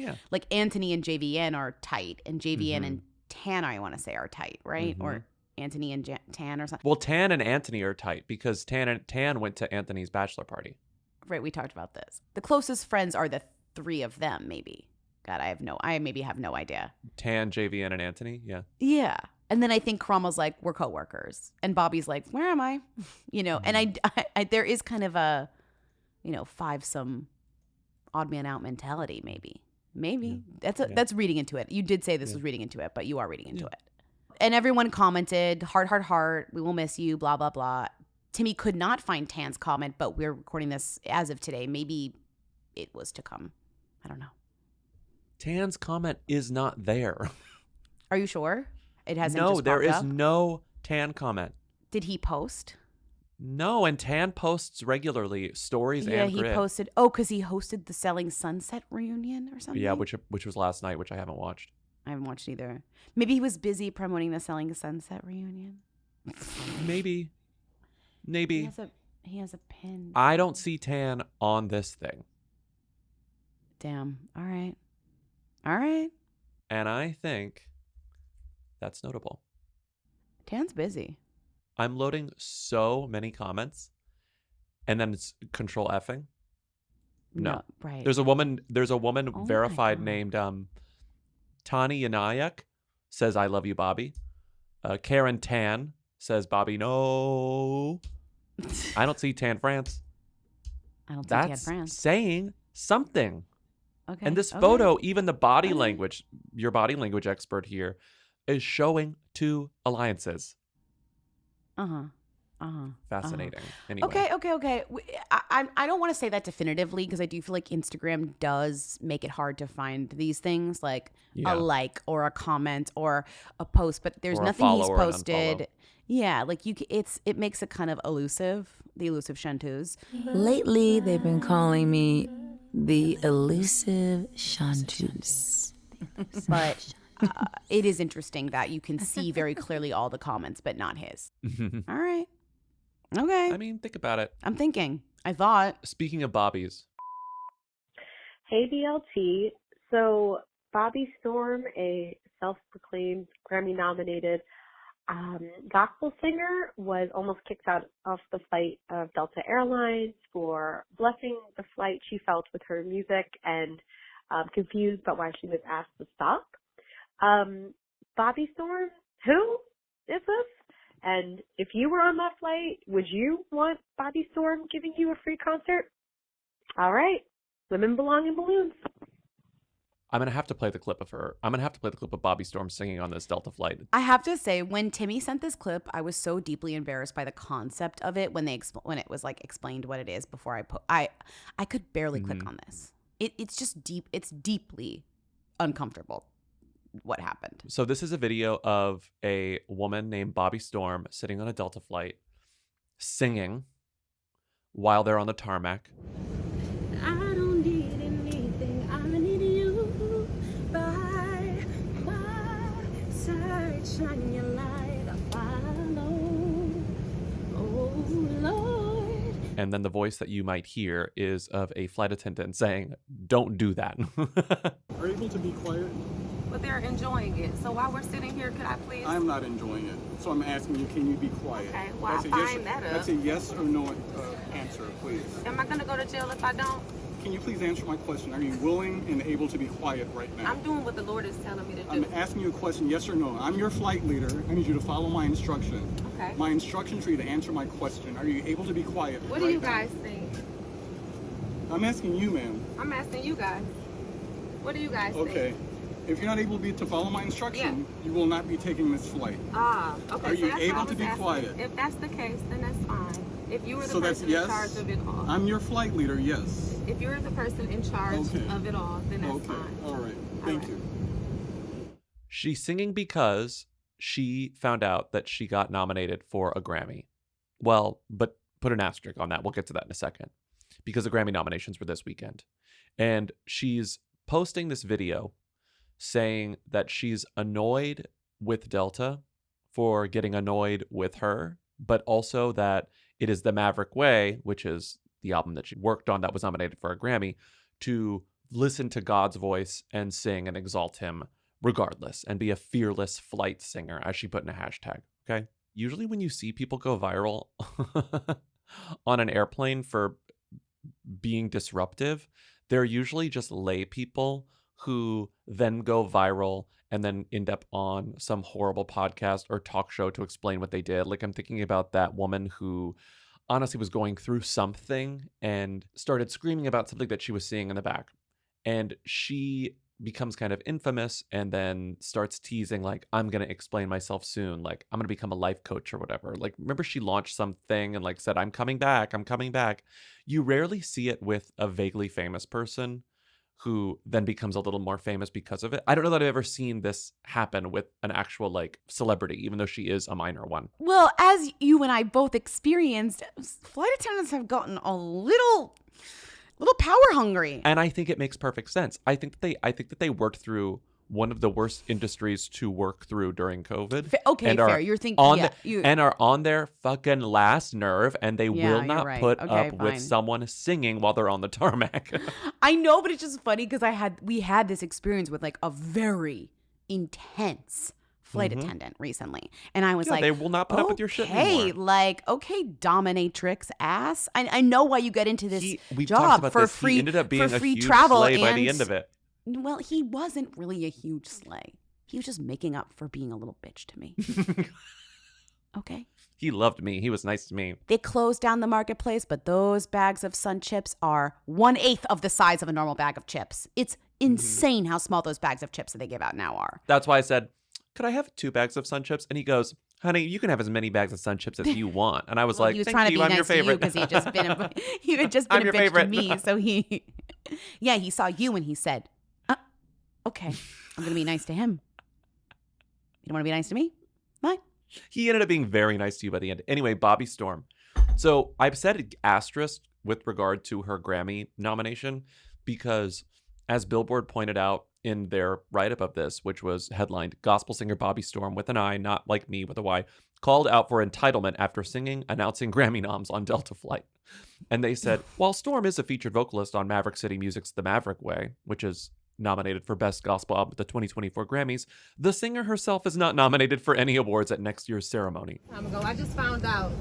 [SPEAKER 1] Anthony and JVN are tight, and JVN and Tan, I want to say, are tight, right? Or Anthony and Tan or something.
[SPEAKER 6] Well, Tan and Anthony are tight because Tan went to Anthony's bachelor party.
[SPEAKER 1] Right, we talked about this. The closest friends are the three of them, maybe. God, I maybe have no idea.
[SPEAKER 6] Tan, JVN, and Anthony, yeah.
[SPEAKER 1] Yeah. And then I think Karamo's like, we're coworkers. And Bobby's like, where am I? And I there is kind of a, five-some odd man out mentality, maybe. Maybe. Yeah. That's reading into it. You did say this was reading into it, but you are reading into it. And everyone commented, heart, we will miss you, blah, blah, blah. Timmy could not find Tan's comment, but we're recording this as of today. Maybe it was to come. I don't know.
[SPEAKER 6] Tan's comment is not there.
[SPEAKER 1] Are you sure? It hasn't
[SPEAKER 6] No,
[SPEAKER 1] just
[SPEAKER 6] there is
[SPEAKER 1] popped up?
[SPEAKER 6] no Tan comment.
[SPEAKER 1] Did he post?
[SPEAKER 6] No, and Tan posts regularly stories and grid.
[SPEAKER 1] He posted. Oh, because he hosted the Selling Sunset reunion or something?
[SPEAKER 6] Yeah, which was last night, which I haven't watched.
[SPEAKER 1] I haven't watched either. Maybe he was busy promoting the Selling Sunset reunion.
[SPEAKER 6] Maybe.
[SPEAKER 1] He has a pin.
[SPEAKER 6] I don't see Tan on this thing.
[SPEAKER 1] Damn. All right.
[SPEAKER 6] And I think that's notable.
[SPEAKER 1] Tan's busy.
[SPEAKER 6] I'm loading so many comments, and then it's control effing. No.
[SPEAKER 1] Right.
[SPEAKER 6] There's a woman verified named Tani Yanayak says, I love you, Bobbi. Karen Tan says, Bobbi, no. I don't see Tan France.
[SPEAKER 1] I don't see
[SPEAKER 6] That's
[SPEAKER 1] Tan France.
[SPEAKER 6] saying something.
[SPEAKER 1] Okay.
[SPEAKER 6] And this photo, even the body language, your body language expert here, is showing two alliances. Fascinating. Anyway.
[SPEAKER 1] Okay. I don't want to say that definitively because I do feel like Instagram does make it hard to find these things like a like or a comment or a post, but there's nothing he's posted. Yeah, like it makes it kind of elusive, the elusive Chanteuse.
[SPEAKER 4] Lately, they've been calling me the elusive Chanteuse.
[SPEAKER 1] But it is interesting that you can see very clearly all the comments, but not his. All right. Okay.
[SPEAKER 6] I mean, think about it.
[SPEAKER 1] I'm thinking. I thought.
[SPEAKER 6] Speaking of Bobbies.
[SPEAKER 20] Hey, BLT. So, Bobbi Storm, a self-proclaimed Grammy-nominated gospel singer, was almost kicked out of the flight of Delta Airlines for blessing the flight she felt with her music and confused about why she was asked to stop. Bobbi Storm, who is this? And if you were on that flight, would you want Bobbi Storm giving you a free concert? All right. Women belong in balloons.
[SPEAKER 6] I'm going to have to play the clip of her. I'm going to have to play the clip of Bobbi Storm singing on this Delta flight.
[SPEAKER 1] I have to say, when Timmy sent this clip, I was so deeply embarrassed by the concept of it when when it was like explained what it is before I could barely click on this. It's just deep. It's deeply uncomfortable what happened.
[SPEAKER 6] So this is a video of a woman named Bobbi Storm sitting on a Delta flight singing while they're on the tarmac.
[SPEAKER 4] I don't need anything. I need you by my side. Shine your light. I follow. Oh, Lord.
[SPEAKER 6] And then the voice that you might hear is of a flight attendant saying, "Don't do that."
[SPEAKER 21] Are you able to be quiet?
[SPEAKER 22] But they're enjoying it. So while we're sitting here, could I please?
[SPEAKER 21] I'm not enjoying it. So I'm asking you, can you be quiet?
[SPEAKER 22] Okay, well, I'll find that up.
[SPEAKER 21] That's a yes or no answer, please.
[SPEAKER 22] Am I going to go to jail if I don't?
[SPEAKER 21] Can you please answer my question? Are you willing and able to be quiet right now?
[SPEAKER 22] I'm doing what the Lord is telling me to do.
[SPEAKER 21] I'm asking you a question, yes or no. I'm your flight leader. I need you to follow my instruction.
[SPEAKER 22] Okay.
[SPEAKER 21] My instruction for you to answer my question. Are you able to be quiet
[SPEAKER 22] What
[SPEAKER 21] right
[SPEAKER 22] do you
[SPEAKER 21] now?
[SPEAKER 22] guys think?
[SPEAKER 21] I'm asking you, ma'am.
[SPEAKER 22] I'm asking you guys. What do you guys think?
[SPEAKER 21] Okay. If you're not able to follow my instruction, you will not be taking this flight.
[SPEAKER 22] Ah, okay.
[SPEAKER 21] Are
[SPEAKER 22] so
[SPEAKER 21] you
[SPEAKER 22] that's
[SPEAKER 21] able
[SPEAKER 22] what I
[SPEAKER 21] to
[SPEAKER 22] was
[SPEAKER 21] be
[SPEAKER 22] asking.
[SPEAKER 21] quiet?
[SPEAKER 22] If that's the case, then that's fine. If you were the
[SPEAKER 21] So that's
[SPEAKER 22] person
[SPEAKER 21] yes.
[SPEAKER 22] in charge of it all.
[SPEAKER 21] I'm your flight leader, yes.
[SPEAKER 22] If you're the person in charge
[SPEAKER 21] Okay.
[SPEAKER 22] of it all, then that's
[SPEAKER 21] Okay.
[SPEAKER 22] fine.
[SPEAKER 21] All right. Thank you.
[SPEAKER 6] She's singing because she found out that she got nominated for a Grammy. Well, but put an asterisk on that. We'll get to that in a second. Because the Grammy nominations were this weekend. And she's posting this video saying that she's annoyed with Delta for getting annoyed with her, but also that it is the Maverick way, which is the album that she worked on that was nominated for a Grammy, to listen to God's voice and sing and exalt him regardless and be a fearless flight singer, as she put in a hashtag. Okay. Usually when you see people go viral on an airplane for being disruptive, they're usually just lay people who then go viral and then end up on some horrible podcast or talk show to explain what they did. Like, I'm thinking about that woman who honestly was going through something and started screaming about something that she was seeing in the back. And she becomes kind of infamous and then starts teasing, like, I'm going to explain myself soon. Like, I'm going to become a life coach or whatever. Like, remember she launched something and like said, I'm coming back. I'm coming back. You rarely see it with a vaguely famous person who then becomes a little more famous because of it. I don't know that I've ever seen this happen with an actual like celebrity, even though she is a minor one.
[SPEAKER 1] Well, as you and I both experienced, flight attendants have gotten a little power hungry.
[SPEAKER 6] And I think it makes perfect sense. I think that they worked through one of the worst industries to work through during COVID.
[SPEAKER 1] Okay, fair. You're thinking,
[SPEAKER 6] and are on their fucking last nerve, and they will not
[SPEAKER 1] right.
[SPEAKER 6] put up with someone singing while they're on the tarmac.
[SPEAKER 1] I know, but it's just funny because we had this experience with like a very intense flight attendant recently, and I was like,
[SPEAKER 6] they will not put up with your shit anymore.
[SPEAKER 1] Okay, dominatrix ass. I know why you get into this
[SPEAKER 6] We've
[SPEAKER 1] job
[SPEAKER 6] talked about
[SPEAKER 1] for
[SPEAKER 6] this.
[SPEAKER 1] free,
[SPEAKER 6] He ended up being
[SPEAKER 1] for
[SPEAKER 6] a
[SPEAKER 1] free
[SPEAKER 6] huge
[SPEAKER 1] travel
[SPEAKER 6] slay
[SPEAKER 1] and
[SPEAKER 6] by the end of it.
[SPEAKER 1] Well, he wasn't really a huge slay. He was just making up for being a little bitch to me. Okay.
[SPEAKER 6] He loved me. He was nice to me.
[SPEAKER 1] They closed down the marketplace, but those bags of Sun chips are 1/8 of the size of a normal bag of chips. It's insane how small those bags of chips that they give out now are.
[SPEAKER 6] That's why I said, could I have 2 bags of Sun chips? And he goes, honey, you can have as many bags of Sun chips as you want. And I was like,
[SPEAKER 1] he was
[SPEAKER 6] thank
[SPEAKER 1] trying
[SPEAKER 6] you,
[SPEAKER 1] to be
[SPEAKER 6] I'm
[SPEAKER 1] nice
[SPEAKER 6] your favorite.
[SPEAKER 1] because he had just been
[SPEAKER 6] I'm
[SPEAKER 1] a
[SPEAKER 6] your
[SPEAKER 1] bitch
[SPEAKER 6] favorite.
[SPEAKER 1] to me. So he saw you and he said, okay, I'm going to be nice to him. You don't want to be nice to me? Fine.
[SPEAKER 6] He ended up being very nice to you by the end. Anyway, Bobbi Storm. So I've said an asterisk with regard to her Grammy nomination because, as Billboard pointed out in their write-up of this, which was headlined, Gospel singer Bobbi Storm with an I, not like me with a Y, called out for entitlement after announcing Grammy noms on Delta flight. And they said, while Storm is a featured vocalist on Maverick City Music's The Maverick Way, which is nominated for Best Gospel Album at the 2024 Grammys, the singer herself is not nominated for any awards at next year's ceremony.
[SPEAKER 22] Time ago, I just found out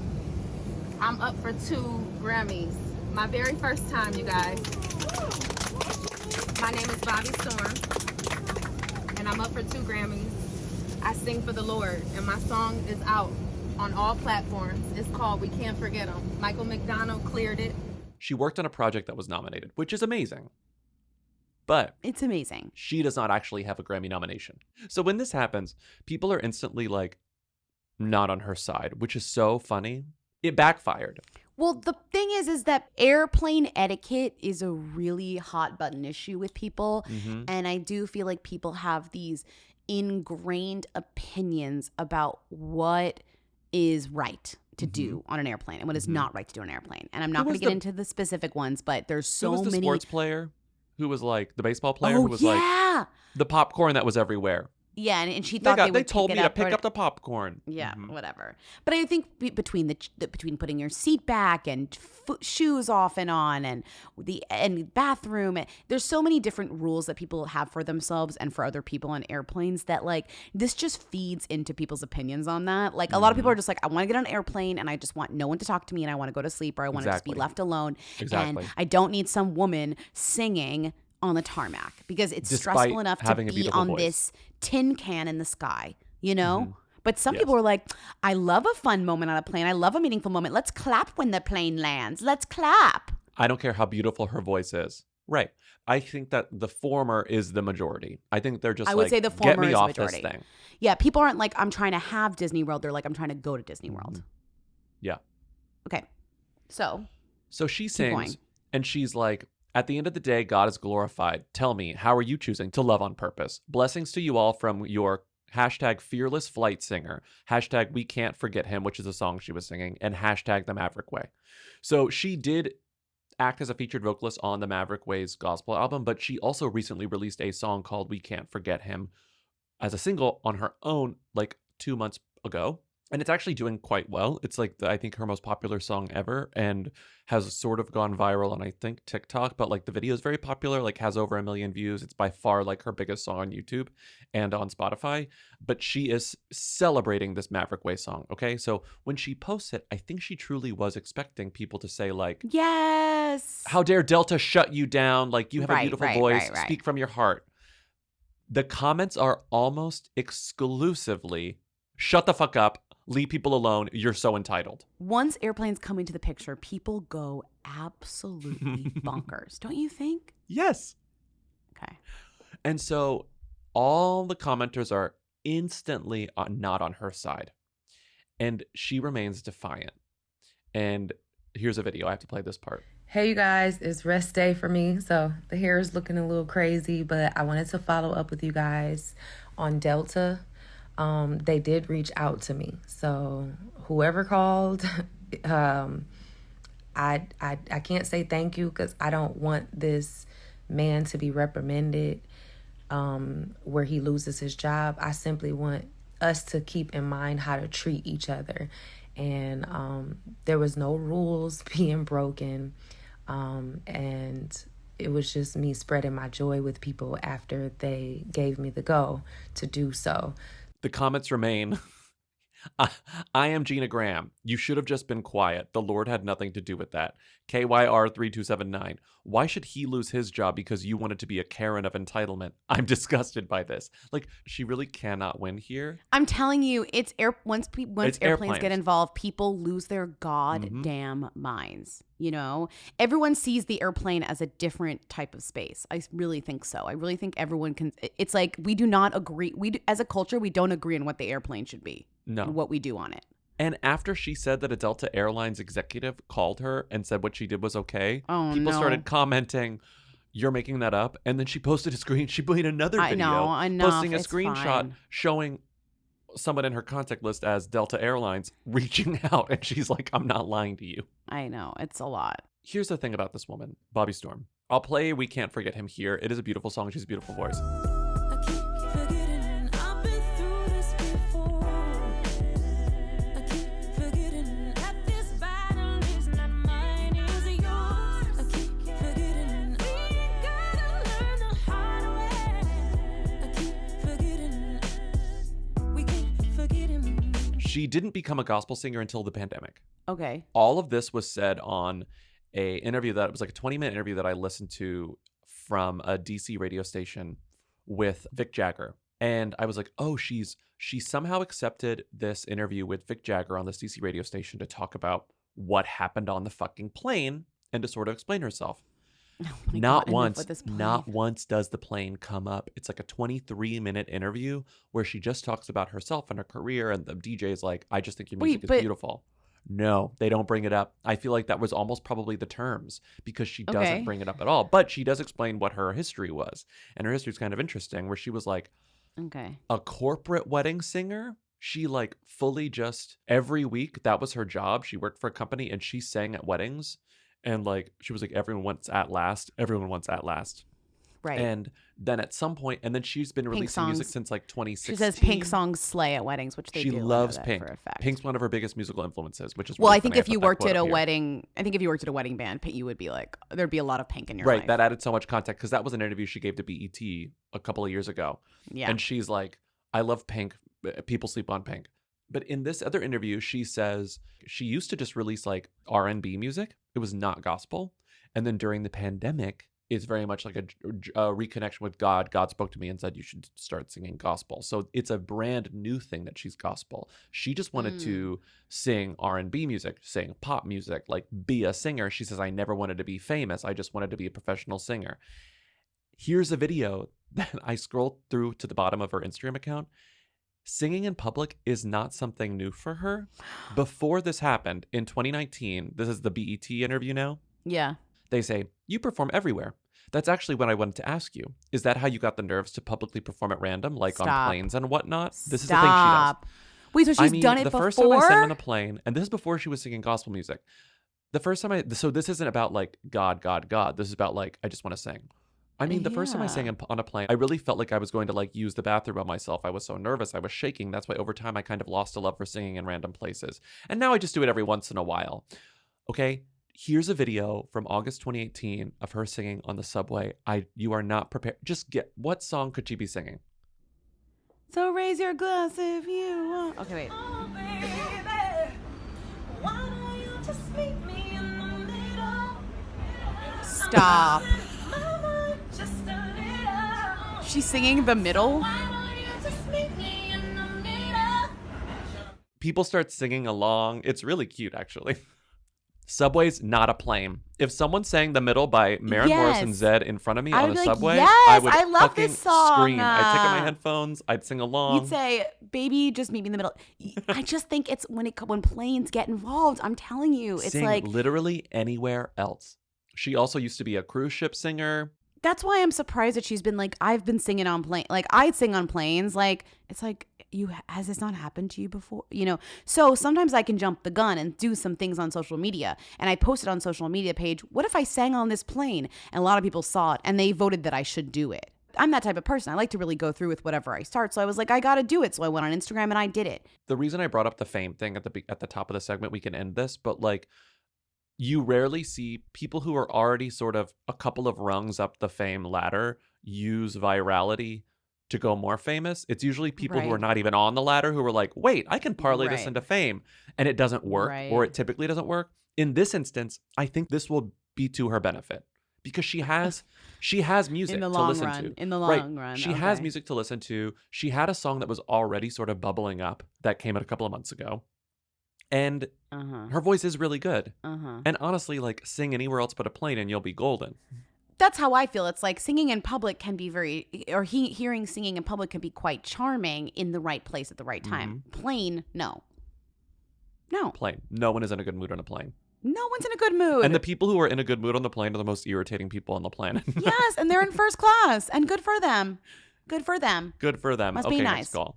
[SPEAKER 22] I'm up for 2 Grammys. My very first time, you guys. My name is Bobbi Storm, and I'm up for 2 Grammys. I sing for the Lord, and my song is out on all platforms. It's called We Can't Forget 'Em. Michael McDonald cleared it.
[SPEAKER 6] She worked on a project that was nominated, which is amazing. But
[SPEAKER 1] it's amazing.
[SPEAKER 6] She does not actually have a Grammy nomination. So when this happens, people are instantly like not on her side, which is so funny. It backfired.
[SPEAKER 1] Well, the thing is that airplane etiquette is a really hot button issue with people.
[SPEAKER 6] Mm-hmm.
[SPEAKER 1] And I do feel like people have these ingrained opinions about what is right to do on an airplane and what is not right to do on an airplane. And I'm not going to get into the specific ones, but there's so
[SPEAKER 6] who was the
[SPEAKER 1] many.
[SPEAKER 6] Sports player who was like the baseball player who was like the popcorn that was everywhere.
[SPEAKER 1] Yeah, and she thought they
[SPEAKER 6] told me to pick up the popcorn.
[SPEAKER 1] Yeah, whatever. But I think between putting your seat back and shoes off and on and the bathroom, there's so many different rules that people have for themselves and for other people on airplanes that like this just feeds into people's opinions on that. Like a lot of people are just like, I want to get on an airplane and I just want no one to talk to me and I want to go to sleep or I want to just be left alone.
[SPEAKER 6] Exactly.
[SPEAKER 1] And I don't need some woman singing on the tarmac because it's
[SPEAKER 6] Despite
[SPEAKER 1] stressful enough to
[SPEAKER 6] having a
[SPEAKER 1] be
[SPEAKER 6] beautiful
[SPEAKER 1] on
[SPEAKER 6] voice.
[SPEAKER 1] this tin can in the sky, you know? But some people are like, I love a fun moment on a plane. I love a meaningful moment. Let's clap when the plane lands. Let's clap.
[SPEAKER 6] I don't care how beautiful her voice is. Right. I think that the former is the majority. I think they're just
[SPEAKER 1] I would
[SPEAKER 6] like,
[SPEAKER 1] say the
[SPEAKER 6] get
[SPEAKER 1] former
[SPEAKER 6] me
[SPEAKER 1] is the
[SPEAKER 6] off
[SPEAKER 1] majority.
[SPEAKER 6] this thing.
[SPEAKER 1] Yeah, people aren't like, I'm trying to have Disney World. They're like, I'm trying to go to Disney World.
[SPEAKER 6] Yeah.
[SPEAKER 1] Okay. So
[SPEAKER 6] She
[SPEAKER 1] keep
[SPEAKER 6] sings
[SPEAKER 1] going.
[SPEAKER 6] and she's like, at the end of the day, God is glorified. Tell me, how are you choosing to love on purpose? Blessings to you all from your hashtag fearless flight singer, hashtag we can't forget him, which is a song she was singing, and hashtag the Maverick Way. So she did act as a featured vocalist on the Maverick Way's gospel album, but she also recently released a song called We Can't Forget Him as a single on her own like 2 months ago. And it's actually doing quite well. It's like, I think her most popular song ever and has sort of gone viral on, I think, TikTok. But like the video is very popular, like has over 1 million views. It's by far like her biggest song on YouTube and on Spotify. But she is celebrating this Maverick Way song, okay? So when she posts it, I think she truly was expecting people to say like,
[SPEAKER 1] yes,
[SPEAKER 6] how dare Delta shut you down? Like, you have a
[SPEAKER 1] Right,
[SPEAKER 6] beautiful
[SPEAKER 1] right,
[SPEAKER 6] voice.
[SPEAKER 1] right, right.
[SPEAKER 6] Speak from your heart. The comments are almost exclusively, shut the fuck up. Leave people alone. You're so entitled.
[SPEAKER 1] Once airplanes come into the picture, people go absolutely bonkers. Don't you think?
[SPEAKER 6] Yes.
[SPEAKER 1] Okay.
[SPEAKER 6] And so all the commenters are instantly not on her side. And she remains defiant. And here's a video. I have to play this part.
[SPEAKER 3] Hey you guys, it's rest day for me, so the hair is looking a little crazy, but I wanted to follow up with you guys on Delta. They did reach out to me, so whoever called, I can't say thank you because I don't want this man to be reprimanded where he loses his job. I simply want us to keep in mind how to treat each other, and there was no rules being broken. And it was just me spreading my joy with people after they gave me the go to do so.
[SPEAKER 6] The comments remain, I am Gina Graham. You should have just been quiet. The Lord had nothing to do with that. KYR3279. Why should he lose his job because you wanted to be a Karen of entitlement? I'm disgusted by this. Like, she really cannot win here.
[SPEAKER 1] I'm telling you, it's once airplanes
[SPEAKER 6] airplanes.
[SPEAKER 1] get involved, people lose their goddamn minds. You know, everyone sees the airplane as a different type of space. I really think so. I really think everyone can. It's like we do not agree. As a culture, we don't agree on what the airplane should be.
[SPEAKER 6] No.
[SPEAKER 1] And what we do on it.
[SPEAKER 6] And after she said that a Delta Airlines executive called her and said what she did was okay, people started commenting, you're making that up. And then she posted a screen. She made another video posting a screenshot showing someone in her contact list as Delta Airlines reaching out. And she's like, I'm not lying to you.
[SPEAKER 1] I know. It's a lot.
[SPEAKER 6] Here's the thing about this woman, Bobbi Storm. I'll play We Can't Forget Him here. It is a beautiful song. She has a beautiful voice. She didn't become a gospel singer until the pandemic.
[SPEAKER 1] Okay.
[SPEAKER 6] All of this was said on a interview that was like a 20-minute interview that I listened to from a DC radio station with Vic Jagger. And I was like, oh, she somehow accepted this interview with Vic Jagger on this DC radio station to talk about what happened on the fucking plane and to sort of explain herself. Not once does the plane come up. It's like a 23-minute interview where she just talks about herself and her career, and the DJ is like, I just think your music is beautiful. No, they don't bring it up. I feel like that was almost probably the terms because she doesn't bring it up at all. But she does explain what her history was. And her history is kind of interesting where she was like, a corporate wedding singer. She like fully just every week, that was her job. She worked for a company and she sang at weddings. And like, she was like, everyone wants at last. Everyone wants at last.
[SPEAKER 1] Right.
[SPEAKER 6] And then at some point, and then she's been releasing music since like 2016.
[SPEAKER 1] She says Pink songs slay at weddings, which they do.
[SPEAKER 6] She loves
[SPEAKER 1] I know that
[SPEAKER 6] Pink.
[SPEAKER 1] for a fact.
[SPEAKER 6] Pink's one of her biggest musical influences, which is
[SPEAKER 1] well,
[SPEAKER 6] really
[SPEAKER 1] I think
[SPEAKER 6] funny.
[SPEAKER 1] if you
[SPEAKER 6] put that
[SPEAKER 1] worked
[SPEAKER 6] quote
[SPEAKER 1] at a
[SPEAKER 6] up here.
[SPEAKER 1] wedding, I think if you worked at a wedding band, you would be like, there'd be a lot of Pink in your
[SPEAKER 6] Right.
[SPEAKER 1] life.
[SPEAKER 6] That added so much context because that was an interview she gave to BET a couple of years ago.
[SPEAKER 1] Yeah.
[SPEAKER 6] And she's like, I love Pink. People sleep on Pink. But in this other interview, she says she used to just release like R&B music. It was not gospel. And then during the pandemic, is very much like a reconnection with God. God spoke to me and said you should start singing gospel. So it's a brand new thing that she's gospel. She just wanted to sing R&B music, sing pop music, like be a singer. She says, I never wanted to be famous. I just wanted to be a professional singer. Here's a video that I scrolled through to the bottom of her Instagram account. Singing in public is not something new for her. Before this happened in 2019, this is the BET interview now.
[SPEAKER 1] Yeah.
[SPEAKER 6] They say, you perform everywhere. That's actually what I wanted to ask you. Is that how you got the nerves to publicly perform at random, like on planes and whatnot? This is the thing she does.
[SPEAKER 1] Wait, so she's done it before?
[SPEAKER 6] The first time I sang on a plane, and this is before she was singing gospel music. The first time so this isn't about like God, God, God. This is about like, I just want to sing. I mean, the first time I sang on a plane, I really felt like I was going to like use the bathroom on myself. I was so nervous. I was shaking. That's why over time I kind of lost a love for singing in random places. And now I just do it every once in a while. Okay, here's a video from August 2018 of her singing on the subway. You are not prepared. Just get, what song could she be singing?
[SPEAKER 1] So raise your glass if you want. Okay, wait.
[SPEAKER 4] Oh, baby, why don't you just meet me in the middle?
[SPEAKER 1] Stop.
[SPEAKER 4] Mama, just a little.
[SPEAKER 1] She's singing the middle?
[SPEAKER 4] Why don't you just meet me in the middle?
[SPEAKER 6] People start singing along. It's really cute, actually. Subway's not a plane. If someone sang The Middle by Maren Morrison Zed in front of me on a subway, I would
[SPEAKER 1] I love
[SPEAKER 6] fucking
[SPEAKER 1] this song.
[SPEAKER 6] scream. I'd take out my headphones. I'd sing along.
[SPEAKER 1] You'd say, baby, just meet me in the middle. I just think it's when planes get involved, I'm telling you, it's
[SPEAKER 6] Sing
[SPEAKER 1] like
[SPEAKER 6] literally anywhere else. She also used to be a cruise ship singer.
[SPEAKER 1] That's why I'm surprised that she's been like, I've been singing on plane. Like I'd sing on planes. Like, it's like, has this not happened to you before? You know? So sometimes I can jump the gun and do some things on social media. And I posted on social media page, what if I sang on this plane? And a lot of people saw it and they voted that I should do it. I'm that type of person. I like to really go through with whatever I start. So I was like, I got to do it. So I went on Instagram and I did it.
[SPEAKER 6] The reason I brought up the fame thing at the top of the segment, we can end this, but like, you rarely see people who are already sort of a couple of rungs up the fame ladder use virality to go more famous. It's usually people who are not even on the ladder who are like, wait, I can parlay this into fame. And it doesn't work, or it typically doesn't work. In this instance, I think this will be to her benefit because she has music to listen to.
[SPEAKER 1] In the long run.
[SPEAKER 6] She has music to listen to. She had a song that was already sort of bubbling up that came out a couple of months ago. And her voice is really good. And honestly, like, sing anywhere else but a plane and you'll be golden.
[SPEAKER 1] That's how I feel. It's like singing in public can be hearing singing in public can be quite charming in the right place at the right time. Plane, no.
[SPEAKER 6] Plane. No one is in a good mood on a plane.
[SPEAKER 1] No one's in a good mood.
[SPEAKER 6] And the people who are in a good mood on the plane are the most irritating people on the planet.
[SPEAKER 1] Yes, and they're in first class. And good for them. Good for them.
[SPEAKER 6] Good for them.
[SPEAKER 1] Must
[SPEAKER 6] okay,
[SPEAKER 1] be nice.
[SPEAKER 6] Next call.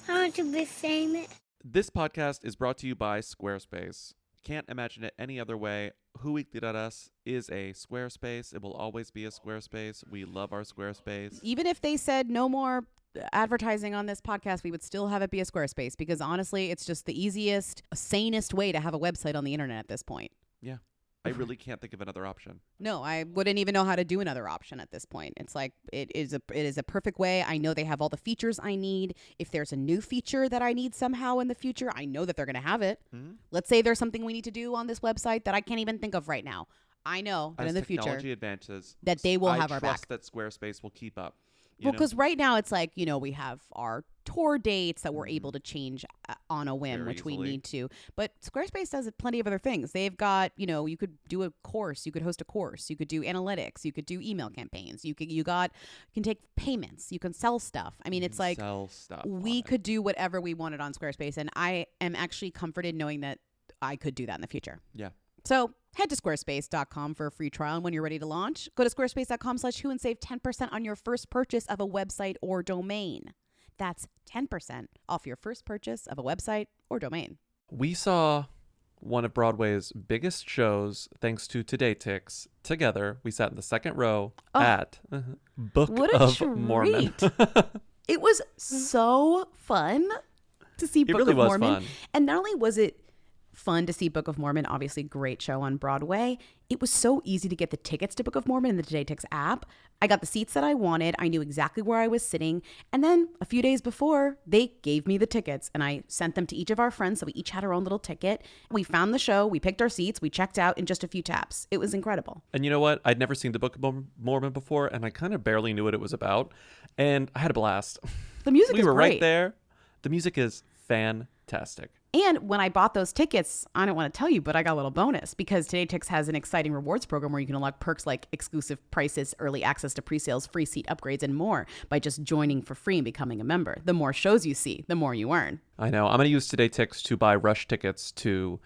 [SPEAKER 5] I want to be famous.
[SPEAKER 2] This podcast is brought to you by Squarespace. Can't imagine it any other way. Whoweekly.us is a Squarespace. It will always be a Squarespace. We love our Squarespace.
[SPEAKER 1] Even if they said no more advertising on this podcast, we would still have it be a Squarespace because honestly, it's just the easiest, sanest way to have a website on the internet at this point.
[SPEAKER 2] Yeah. I really can't think of another option.
[SPEAKER 1] No, I wouldn't even know how to do another option at this point. It's like it is a perfect way. I know they have all the features I need. If there's a new feature that I need somehow in the future, I know that they're going to have it.
[SPEAKER 2] Mm-hmm.
[SPEAKER 1] Let's say there's something we need to do on this website that I can't even think of right now. I know that in the future
[SPEAKER 2] advances,
[SPEAKER 1] that they will have our back.
[SPEAKER 2] I trust that Squarespace will keep up.
[SPEAKER 1] Well, because right now it's like, we have our tour dates that we're able to change on a whim, which we need to. But Squarespace does plenty of other things. They've got, you could do a course, you could host a course, you could do analytics, you could do email campaigns, you can take payments, you can sell stuff. I mean, it's like
[SPEAKER 2] sell stuff
[SPEAKER 1] we could do whatever we wanted on Squarespace, and I am actually comforted knowing that I could do that in the future.
[SPEAKER 2] Yeah.
[SPEAKER 1] So head to squarespace.com for a free trial. And when you're ready to launch, go to squarespace.com/who and save 10% on your first purchase of a website or domain. That's 10% off your first purchase of a website or domain.
[SPEAKER 6] We saw one of Broadway's biggest shows, thanks to Today Ticks. Together, we sat in the second row at Book of Mormon.
[SPEAKER 1] It was so fun to see Book of Mormon. Fun. And not only was it fun to see Book of Mormon. Obviously, great show on Broadway. It was so easy to get the tickets to Book of Mormon in the Today Tix app. I got the seats that I wanted. I knew exactly where I was sitting. And then a few days before, they gave me the tickets and I sent them to each of our friends. So we each had our own little ticket. We found the show. We picked our seats. We checked out in just a few taps. It was incredible.
[SPEAKER 6] And you know what? I'd never seen the Book of Mormon before, and I kind of barely knew what it was about. And I had a blast.
[SPEAKER 1] The music is
[SPEAKER 6] We were
[SPEAKER 1] great.
[SPEAKER 6] right there. The music is fantastic.
[SPEAKER 1] And when I bought those tickets, I don't want to tell you, but I got a little bonus because Today Tix has an exciting rewards program where you can unlock perks like exclusive prices, early access to pre-sales, free seat upgrades, and more by just joining for free and becoming a member. The more shows you see, the more you earn.
[SPEAKER 6] I know. I'm going to use Today Tix to buy rush tickets to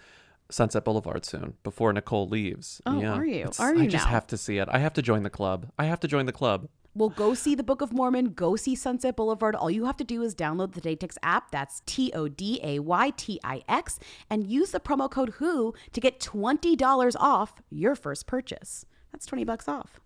[SPEAKER 6] Sunset Boulevard soon before Nicole leaves.
[SPEAKER 1] Oh,
[SPEAKER 6] yeah.
[SPEAKER 1] are you?
[SPEAKER 6] I just have to see it. I have to join the club.
[SPEAKER 1] Well, go see the Book of Mormon. Go see Sunset Boulevard. All you have to do is download the Daytix app. That's TODAYTIX. And use the promo code WHO to get $20 off your first purchase. That's $20 off.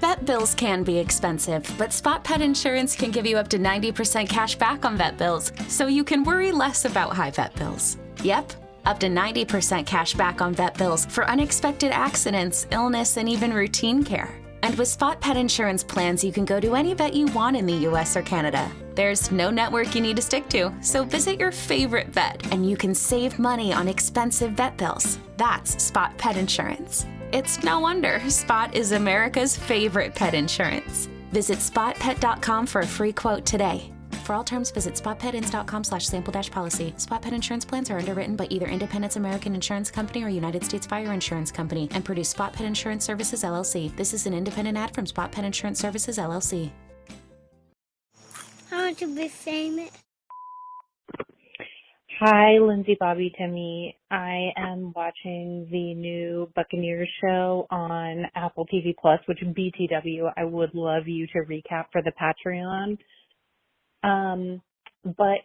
[SPEAKER 7] Vet bills can be expensive, but Spot Pet Insurance can give you up to 90% cash back on vet bills, so you can worry less about high vet bills. Yep, up to 90% cash back on vet bills for unexpected accidents, illness, and even routine care. And with Spot Pet Insurance plans, you can go to any vet you want in the US or Canada. There's no network you need to stick to, so visit your favorite vet and you can save money on expensive vet bills. That's Spot Pet Insurance. It's no wonder Spot is America's favorite pet insurance. Visit spotpet.com for a free quote today. For all terms, visit spotpetins.com/sample-policy. Spot Pet Insurance plans are underwritten by either Independence American Insurance Company or United States Fire Insurance Company and produce Spot Pet Insurance Services, LLC. This is an independent ad from Spot Pet Insurance Services, LLC.
[SPEAKER 5] I want to be famous.
[SPEAKER 8] Hi, Lindsay, Bobby, Timmy. I am watching the new Buccaneers show on Apple TV Plus, which is BTW. I would love you to recap for the Patreon. But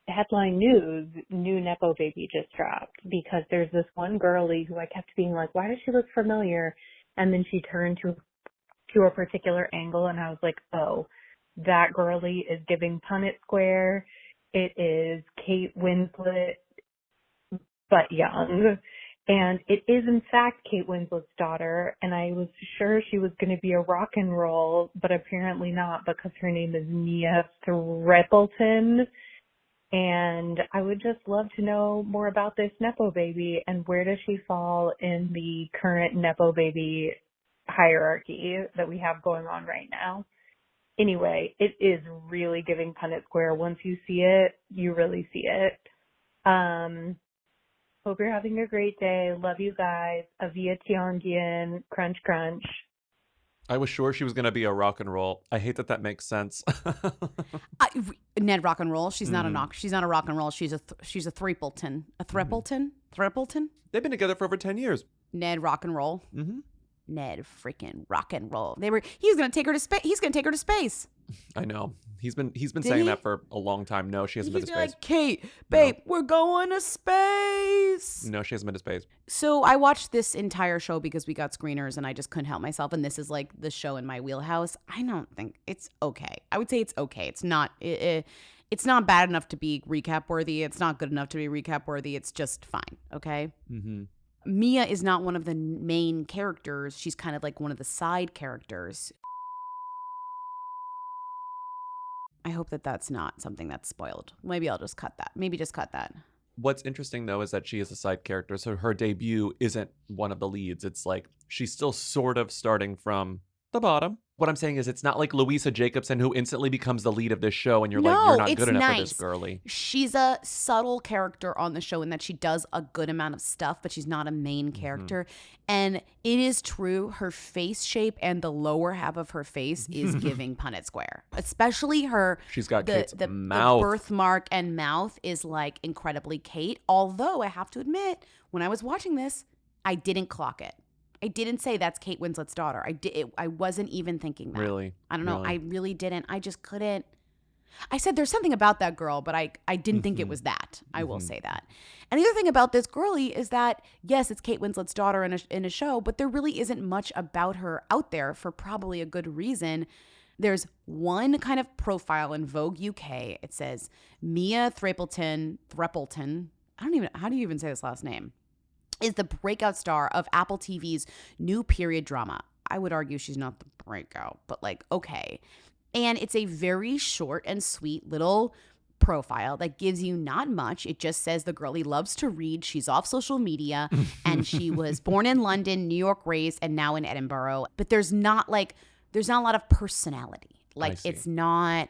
[SPEAKER 8] headline news, new Nepo baby just dropped because there's this one girlie who I kept being like, why does she look familiar? And then she turned to a particular angle and I was like, oh, that girlie is giving Punnett Square. It is Kate Winslet, but young. And it is, in fact, Kate Winslet's daughter. And I was sure she was going to be a rock and roll, but apparently not because her name is Mia Threapleton. And I would just love to know more about this Nepo baby and where does she fall in the current Nepo baby hierarchy that we have going on right now. Anyway, it is really giving Punnett Square. Once you see it, you really see it. Hope you're having a great day. Love you guys. Avia Tiongian. Crunch, crunch.
[SPEAKER 6] I was sure she was going to be a rock and roll. I hate that makes sense.
[SPEAKER 1] Ned rock and roll. She's not a knock. She's not a rock and roll. She's a Threapleton. A Threapleton? Threapleton?
[SPEAKER 6] They've been together for over 10 years.
[SPEAKER 1] Ned rock and roll.
[SPEAKER 6] Mm-hmm.
[SPEAKER 1] Ned freaking rock and roll. He's gonna take her to space. He's gonna take her to space.
[SPEAKER 6] I know. He's been saying that for a long time. No, she hasn't been to space.
[SPEAKER 1] Like, Kate, babe, we're going to space.
[SPEAKER 6] No, she hasn't been to space.
[SPEAKER 1] So I watched this entire show because we got screeners and I just couldn't help myself. And this is like the show in my wheelhouse. I don't think it's okay. I would say it's okay. It's not. It's not bad enough to be recap worthy. It's not good enough to be recap worthy. It's just fine. Okay.
[SPEAKER 6] Mm-hmm.
[SPEAKER 1] Mia is not one of the main characters. She's kind of like one of the side characters. I hope that that's not something that's spoiled. Maybe I'll just cut that. Maybe just cut that.
[SPEAKER 6] What's interesting, though, is that she is a side character. So her debut isn't one of the leads. It's like she's still sort of starting from the bottom. What I'm saying is it's not like Louisa Jacobson who instantly becomes the lead of this show and you're like, you're not good enough for this girly.
[SPEAKER 1] She's a subtle character on the show in that she does a good amount of stuff, but she's not a main character. And it is true, her face shape and the lower half of her face is giving Punnett Square. Especially her.
[SPEAKER 6] She's got Kate's
[SPEAKER 1] The
[SPEAKER 6] mouth.
[SPEAKER 1] birthmark and mouth is like incredibly Kate. Although I have to admit, when I was watching this, I didn't clock it. I didn't say that's Kate Winslet's daughter. I wasn't even thinking that.
[SPEAKER 6] Really?
[SPEAKER 1] I don't know. Really? I really didn't. I just couldn't. I said there's something about that girl, but I didn't think it was that. I will say that. And the other thing about this girlie is that, yes, it's Kate Winslet's daughter in a show, but there really isn't much about her out there for probably a good reason. There's one kind of profile in Vogue UK. It says Mia Threapleton, how do you even say this last name? Is the breakout star of Apple TV's new period drama. I would argue she's not the breakout, but like, okay. And it's a very short and sweet little profile that gives you not much. It just says the girlie loves to read. She's off social media and she was born in London, New York raised, and now in Edinburgh. But there's not a lot of personality. Like it's not,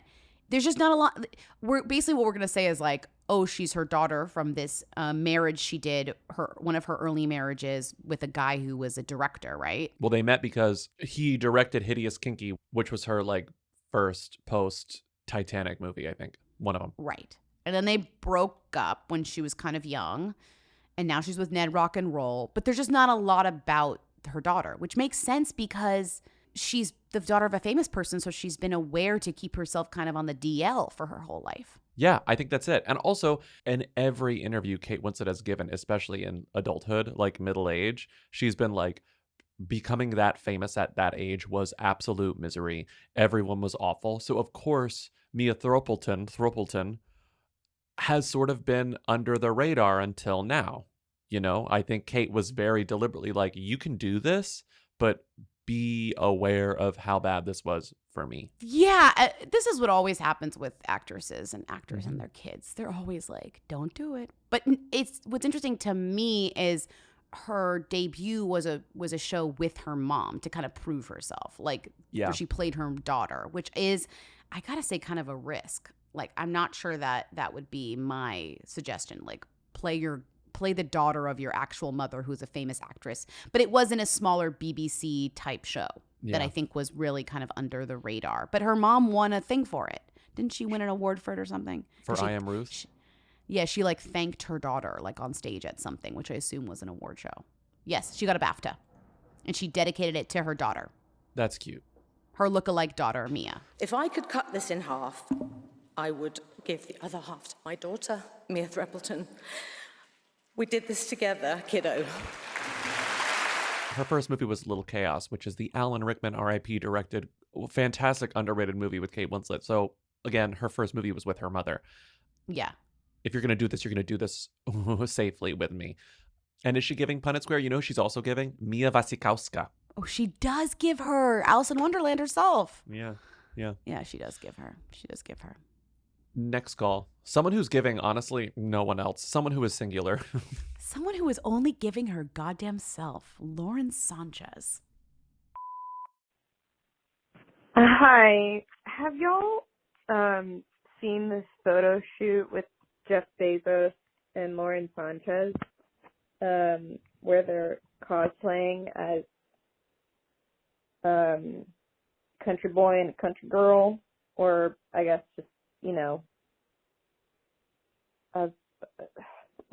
[SPEAKER 1] there's just not a lot. We're basically what we're going to say is like, oh, she's her daughter from this marriage she did, one of her early marriages with a guy who was a director, right?
[SPEAKER 6] Well, they met because he directed Hideous Kinky, which was her like first post Titanic movie, I think. One of them.
[SPEAKER 1] Right. And then they broke up when she was kind of young. And now she's with Ned Rock and Roll. But there's just not a lot about her daughter, which makes sense because she's the daughter of a famous person. So she's been aware to keep herself kind of on the DL for her whole life.
[SPEAKER 6] Yeah, I think that's it. And also, in every interview Kate Winslet has given, especially in adulthood, like middle age, she's been like, becoming that famous at that age was absolute misery. Everyone was awful. So, of course, Mia Threapleton has sort of been under the radar until now. You know, I think Kate was very deliberately like, you can do this, but be aware of how bad this was for me.
[SPEAKER 1] Yeah, this is what always happens with actresses and actors and their kids. They're always like, don't do it. But what's interesting to me is her debut was a show with her mom to kind of prove herself. Like, where she played her daughter, which is, I gotta say, kind of a risk. Like, I'm not sure that would be my suggestion. Like, play the daughter of your actual mother who's a famous actress. But it was in a smaller BBC type show that I think was really kind of under the radar. But her mom won a thing for it. Didn't she win an award for it or something?
[SPEAKER 6] For I Am Ruth?
[SPEAKER 1] She like thanked her daughter like on stage at something, which I assume was an award show. Yes, she got a BAFTA. And she dedicated it to her daughter.
[SPEAKER 6] That's cute.
[SPEAKER 1] Her lookalike daughter, Mia.
[SPEAKER 9] If I could cut this in half, I would give the other half to my daughter, Mia Threapleton. We did this together, kiddo.
[SPEAKER 6] Her first movie was Little Chaos, which is the Alan Rickman R.I.P. directed, fantastic underrated movie with Kate Winslet. So again, her first movie was with her mother.
[SPEAKER 1] Yeah.
[SPEAKER 6] If you're going to do this, you're going to do this safely with me. And is she giving Punnett Square? You know, she's also giving Mia Wasikowska.
[SPEAKER 1] Oh, she does give her Alice in Wonderland herself.
[SPEAKER 6] Yeah.
[SPEAKER 1] Yeah, she does give her.
[SPEAKER 6] Next call. Someone who's giving, honestly, no one else. Someone who is singular.
[SPEAKER 1] Someone who is only giving her goddamn self. Lauren Sanchez.
[SPEAKER 14] Hi. Have y'all seen this photo shoot with Jeff Bezos and Lauren Sanchez where they're cosplaying as country boy and country girl, or I guess just, you know,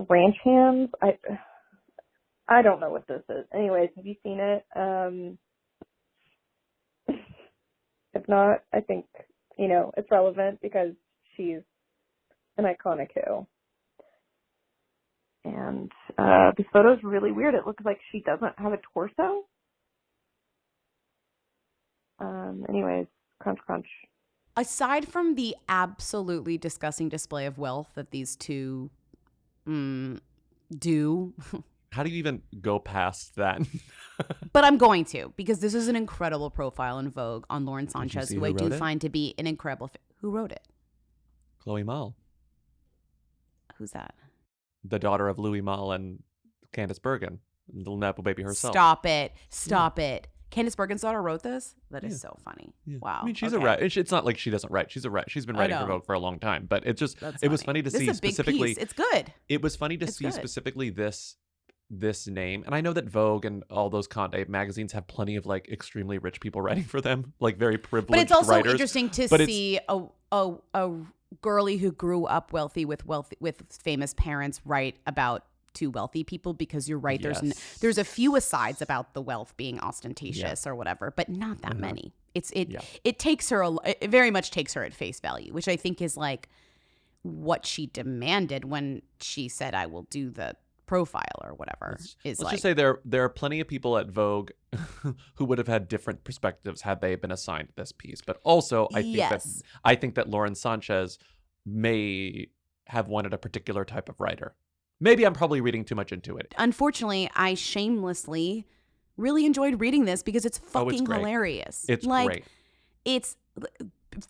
[SPEAKER 14] ranch hands? I don't know what this is. Anyways, have you seen it? If not, I think, you know, it's relevant because she's an iconic who. And this photo is really weird. It looks like she doesn't have a torso. Anyways, crunch, crunch.
[SPEAKER 1] Aside from the absolutely disgusting display of wealth that these two do.
[SPEAKER 6] How do you even go past that?
[SPEAKER 1] But I'm going to, because this is an incredible profile in Vogue on Lauren Sanchez, who I do find to be an incredible. Who wrote it?
[SPEAKER 6] Chloe Malle.
[SPEAKER 1] Who's that?
[SPEAKER 6] The daughter of Louis Malle and Candice Bergen, little Nepo baby herself.
[SPEAKER 1] Stop it. Candice Bergen's daughter wrote this? That is so funny.
[SPEAKER 6] Yeah.
[SPEAKER 1] Wow.
[SPEAKER 6] I mean, she's a writer. It's not like she doesn't write. She's a writer. She's been writing for Vogue for a long time. But it just, it was funny to see specifically.
[SPEAKER 1] It's good.
[SPEAKER 6] It was funny to see specifically this name. And I know that Vogue and all those Conde magazines have plenty of like extremely rich people writing for them, like very privileged
[SPEAKER 1] writers. But it's also
[SPEAKER 6] writers.
[SPEAKER 1] interesting to see a girly who grew up wealthy with famous parents write about two wealthy people, because you're right. There's a few asides about the wealth being ostentatious or whatever, but not that many. It takes her, it very much takes her at face value, which I think is like what she demanded when she said, I will do the profile or whatever.
[SPEAKER 6] Let's just say there are plenty of people at Vogue who would have had different perspectives had they been assigned this piece. But also I think that Lauren Sanchez may have wanted a particular type of writer. Maybe I'm probably reading too much into it.
[SPEAKER 1] Unfortunately, I shamelessly really enjoyed reading this because it's fucking
[SPEAKER 6] great.
[SPEAKER 1] hilarious.
[SPEAKER 6] It's
[SPEAKER 1] like,
[SPEAKER 6] great.
[SPEAKER 1] It's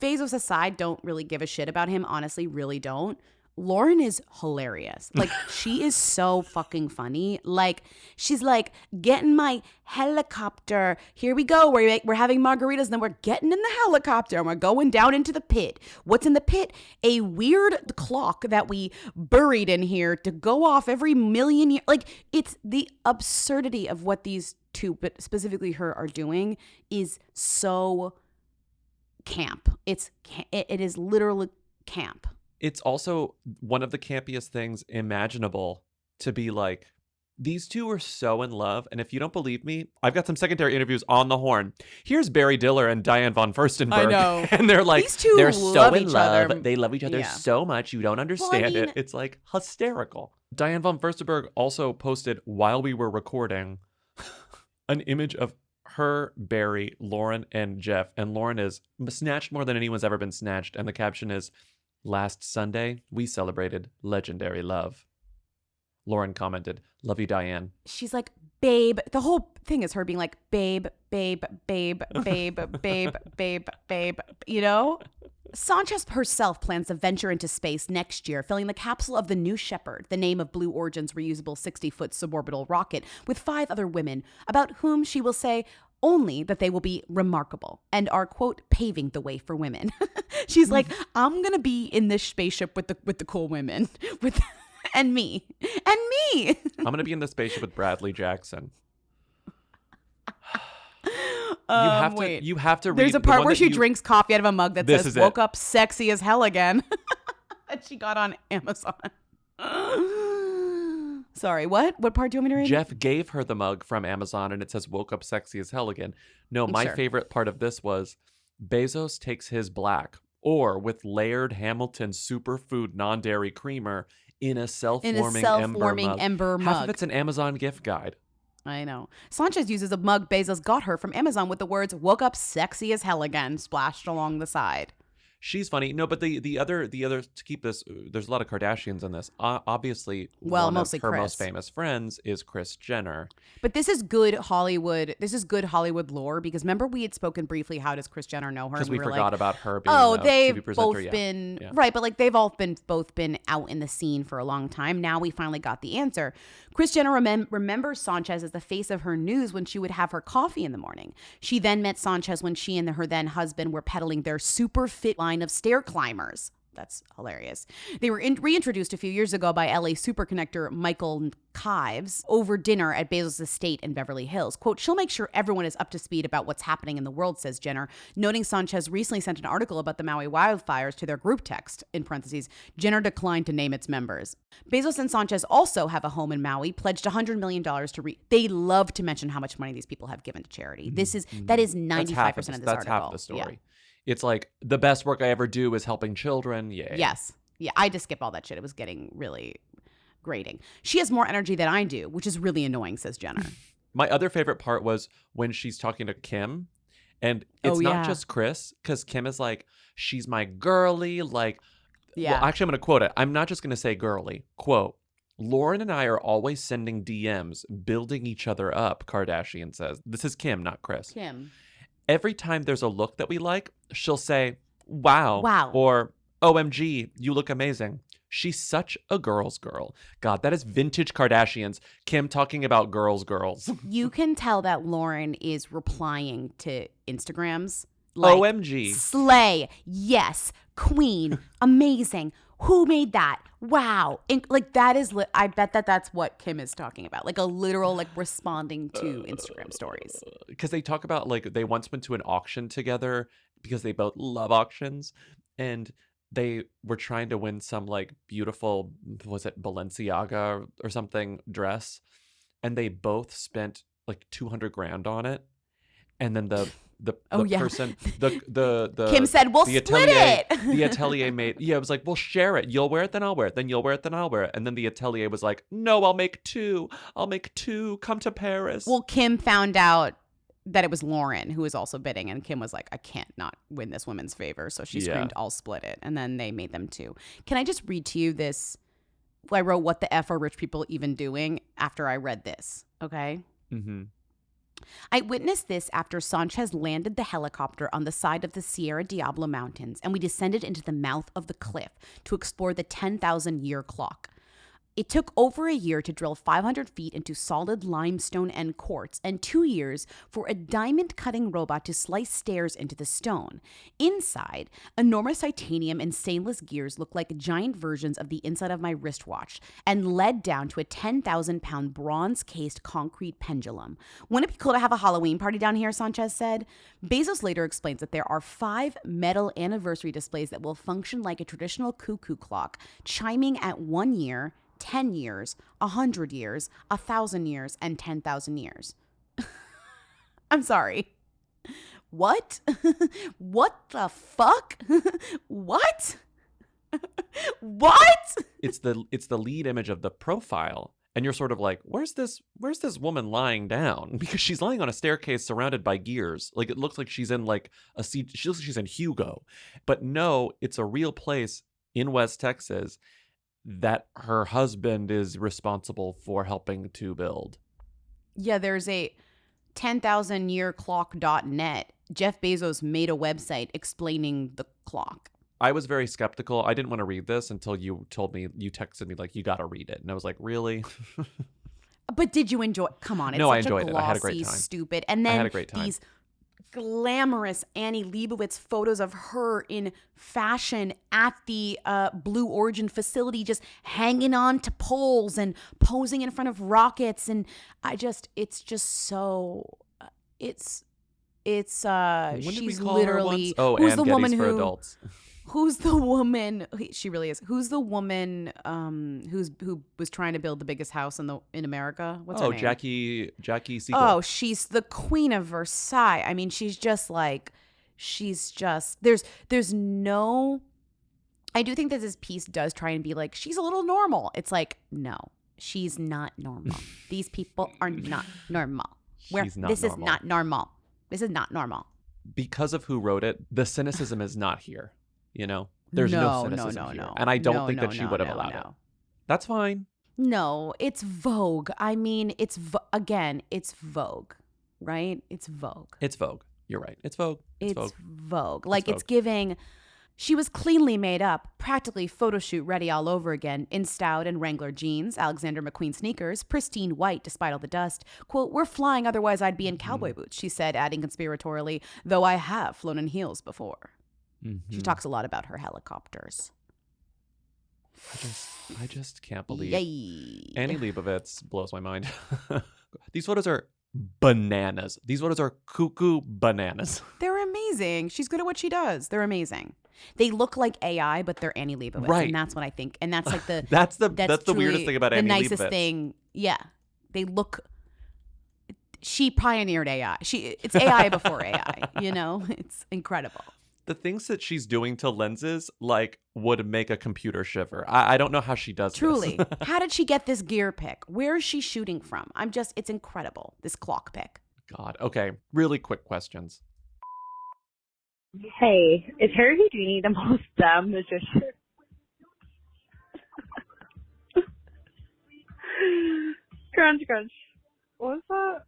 [SPEAKER 1] Bezos aside, don't really give a shit about him. Honestly, really don't. Lauren is hilarious. Like, she is so fucking funny. Like, she's like, get in my helicopter. Here we go. We're having margaritas, and then we're getting in the helicopter, and we're going down into the pit. What's in the pit? A weird clock that we buried in here to go off every million years. Like, it's the absurdity of what these two, but specifically her, are doing is so camp. It is literally camp.
[SPEAKER 6] It's also one of the campiest things imaginable to be like, these two are so in love. And if you don't believe me, I've got some secondary interviews on the horn. Here's Barry Diller and Diane von Furstenberg.
[SPEAKER 1] I know.
[SPEAKER 6] And they're like,
[SPEAKER 1] these two
[SPEAKER 6] they're so
[SPEAKER 1] love
[SPEAKER 6] in
[SPEAKER 1] each
[SPEAKER 6] love.
[SPEAKER 1] other.
[SPEAKER 6] They love each other
[SPEAKER 1] Yeah.
[SPEAKER 6] so much. You don't understand it. It's like hysterical. Diane von Furstenberg also posted while we were recording an image of her, Barry, Lauren, and Jeff. And Lauren is snatched more than anyone's ever been snatched. And the caption is, last Sunday, we celebrated legendary love. Lauren commented, love you, Diane.
[SPEAKER 1] She's like, babe. The whole thing is her being like, babe, babe, babe, babe, babe, babe, babe, you know? Sanchez herself plans to venture into space next year, filling the capsule of the New Shepard, the name of Blue Origin's reusable 60-foot suborbital rocket, with 5 other women, about whom she will say only that they will be remarkable and are, quote, paving the way for women. She's like, I'm going to be in this spaceship with the cool women, and me.
[SPEAKER 6] I'm going to be in the spaceship with Bradley Jackson. You have to read.
[SPEAKER 1] There's a part where she
[SPEAKER 6] you...
[SPEAKER 1] drinks coffee out of a mug that
[SPEAKER 6] This
[SPEAKER 1] says,
[SPEAKER 6] is it.
[SPEAKER 1] woke up sexy as hell again. And she got on Amazon. Sorry, what? What part do you want me to read?
[SPEAKER 6] Jeff gave her the mug from Amazon and it says, woke up sexy as hell again. No, my
[SPEAKER 1] Sure.
[SPEAKER 6] favorite part of this was Bezos takes his black or with layered Hamilton superfood non-dairy creamer in a self-warming ember mug. Half of it's an Amazon gift guide.
[SPEAKER 1] I know. Sanchez uses a mug Bezos got her from Amazon with the words, woke up sexy as hell again, splashed along the side.
[SPEAKER 6] She's funny. No, but the other to keep this, there's a lot of Kardashians in this. Obviously,
[SPEAKER 1] well,
[SPEAKER 6] one
[SPEAKER 1] mostly
[SPEAKER 6] of her
[SPEAKER 1] Kris.
[SPEAKER 6] most famous friends is Kris Jenner.
[SPEAKER 1] But this is good Hollywood. This is good Hollywood lore because remember we had spoken briefly. How does Kris Jenner know her?
[SPEAKER 6] Because
[SPEAKER 1] And
[SPEAKER 6] we
[SPEAKER 1] were
[SPEAKER 6] forgot
[SPEAKER 1] like,
[SPEAKER 6] about her being
[SPEAKER 1] oh,
[SPEAKER 6] a
[SPEAKER 1] they've
[SPEAKER 6] TV presenter.
[SPEAKER 1] both been
[SPEAKER 6] Yeah.
[SPEAKER 1] right, but like they've all both been out in the scene for a long time. Now we finally got the answer. Kris Jenner remembers Sanchez as the face of her news when she would have her coffee in the morning. She then met Sanchez when she and her then husband were peddling their super fit line of stair climbers. That's hilarious. They were reintroduced a few years ago by LA super connector Michael Kives over dinner at Bezos' estate in Beverly Hills. Quote, she'll make sure everyone is up to speed about what's happening in the world, says Jenner, noting Sanchez recently sent an article about the Maui wildfires to their group text. In parentheses, Jenner declined to name its members. Bezos and Sanchez also have a home in Maui, pledged $100 million to they love to mention how much money these people have given to charity. That is 95% of this article.
[SPEAKER 6] That's half the story.
[SPEAKER 1] Yeah.
[SPEAKER 6] It's like, the best work I ever do is helping children. Yay.
[SPEAKER 1] Yes. Yeah, I just skip all that shit. It was getting really grating. She has more energy than I do, which is really annoying, says Jenner.
[SPEAKER 6] My other favorite part was when she's talking to Kim. And it's not just Kris, because Kim is like, she's my girly. Like,
[SPEAKER 1] yeah.
[SPEAKER 6] Well, actually, I'm going to quote it. I'm not just going to say girly. Quote, Lauren and I are always sending DMs, building each other up, Kardashian says. This is Kim, not Kris.
[SPEAKER 1] Kim.
[SPEAKER 6] Every time there's a look that we like, she'll say, wow.
[SPEAKER 1] Wow.
[SPEAKER 6] Or, OMG, you look amazing. She's such a girl's girl. God, that is vintage Kardashians. Kim talking about girls.
[SPEAKER 1] You can tell that Lauren is replying to Instagrams. Like,
[SPEAKER 6] OMG.
[SPEAKER 1] Slay. Yes. Queen. Amazing. Who made that? Wow. And like that is, I bet that's what Kim is talking about. Like a literal, like responding to Instagram stories.
[SPEAKER 6] Because they talk about like they once went to an auction together because they both love auctions. And they were trying to win some like beautiful, was it Balenciaga or something dress? And they both spent like $200,000 on it. And then the person, the
[SPEAKER 1] Kim said, we'll split it.
[SPEAKER 6] The atelier made, it was like, we'll share it. You'll wear it, then I'll wear it. Then you'll wear it, then I'll wear it. And then the atelier was like, no, I'll make two. Come to Paris.
[SPEAKER 1] Well, Kim found out that it was Lauren who was also bidding. And Kim was like, I can't not win this woman's favor. So she screamed, I'll split it. And then they made them two. Can I just read to you this I wrote, what the F are rich people even doing after I read this, okay?
[SPEAKER 6] Mm-hmm.
[SPEAKER 1] I witnessed this after Sanchez landed the helicopter on the side of the Sierra Diablo Mountains, and we descended into the mouth of the cliff to explore the 10,000-year clock. It took over a year to drill 500 feet into solid limestone and quartz, and 2 years for a diamond-cutting robot to slice stairs into the stone. Inside, enormous titanium and stainless gears looked like giant versions of the inside of my wristwatch, and led down to a 10,000-pound bronze-cased concrete pendulum. Wouldn't it be cool to have a Halloween party down here, Sanchez said. Bezos later explains that there are 5 metal anniversary displays that will function like a traditional cuckoo clock, chiming at 1 year, 10 years, 100 years, 1,000 years, and 10,000 years. I'm sorry. What? What the fuck? What? What?
[SPEAKER 6] It's the lead image of the profile, and you're sort of like, where's this woman lying down? Because she's lying on a staircase surrounded by gears. Like, it looks like she's in like she looks like she's in Hugo. But no, it's a real place in West Texas that her husband is responsible for helping to build.
[SPEAKER 1] Yeah, there's a 10,000yearclock.net. Jeff Bezos made a website explaining the clock.
[SPEAKER 6] I was very skeptical. I didn't want to read this until you texted me like, you got to read it. And I was like, really?
[SPEAKER 1] But did you enjoy? Come on, it's
[SPEAKER 6] No, I
[SPEAKER 1] such
[SPEAKER 6] enjoyed
[SPEAKER 1] a
[SPEAKER 6] it.
[SPEAKER 1] glossy,
[SPEAKER 6] I had a great time.
[SPEAKER 1] stupid. And
[SPEAKER 6] I
[SPEAKER 1] then
[SPEAKER 6] had a great time.
[SPEAKER 1] these glamorous Annie Leibovitz photos of her in fashion at the Blue Origin facility, just hanging on to poles and posing in front of rockets. And it's just so, she's literally, who's
[SPEAKER 6] and
[SPEAKER 1] the woman
[SPEAKER 6] Getty's for
[SPEAKER 1] who,
[SPEAKER 6] adults.
[SPEAKER 1] who's the woman, she really is, who's the woman who was trying to build the biggest house in America? What's her name?
[SPEAKER 6] Jackie Siegel.
[SPEAKER 1] Oh, she's the Queen of Versailles. I mean, there's no, I do think that this piece does try and be like, she's a little normal. It's like, no, she's not normal. These people are not normal.
[SPEAKER 6] She's not
[SPEAKER 1] this
[SPEAKER 6] normal.
[SPEAKER 1] is not normal. This is not normal.
[SPEAKER 6] Because of who wrote it, the cynicism is not here. You know, there's no cynicism here. And I don't think that she would have allowed it. That's fine.
[SPEAKER 1] No, it's Vogue. I mean, it's Vogue, right? It's Vogue.
[SPEAKER 6] It's Vogue. You're right. It's Vogue.
[SPEAKER 1] It's Vogue. Like, it's giving, she was cleanly made up, practically photo shoot ready all over again, in Stout and Wrangler jeans, Alexander McQueen sneakers, pristine white despite all the dust. Quote, "We're flying, otherwise I'd be in cowboy boots," she said, adding conspiratorially, "though I have flown in heels before."
[SPEAKER 6] Mm-hmm.
[SPEAKER 1] She talks a lot about her helicopters.
[SPEAKER 6] I just can't believe
[SPEAKER 1] Yay.
[SPEAKER 6] Annie Leibovitz blows my mind. These photos are bananas. These photos are cuckoo bananas.
[SPEAKER 1] They're amazing. She's good at what she does. They're amazing. They look like AI, but they're Annie Leibovitz,
[SPEAKER 6] right?
[SPEAKER 1] And that's what I think. And that's like the
[SPEAKER 6] that's the weirdest thing about Annie Leibovitz.
[SPEAKER 1] The nicest thing. Yeah, they look. She pioneered AI. It's AI before AI. You know, it's incredible.
[SPEAKER 6] The things that she's doing to lenses, like, would make a computer shiver. I don't know how she does
[SPEAKER 1] Truly.
[SPEAKER 6] this.
[SPEAKER 1] How did she get this gear pick? Where is she shooting from? It's incredible, this clock pick.
[SPEAKER 6] God. Okay. Really quick questions.
[SPEAKER 8] Hey, is Harry Houdini the most dumb magician? Crunch. What was that?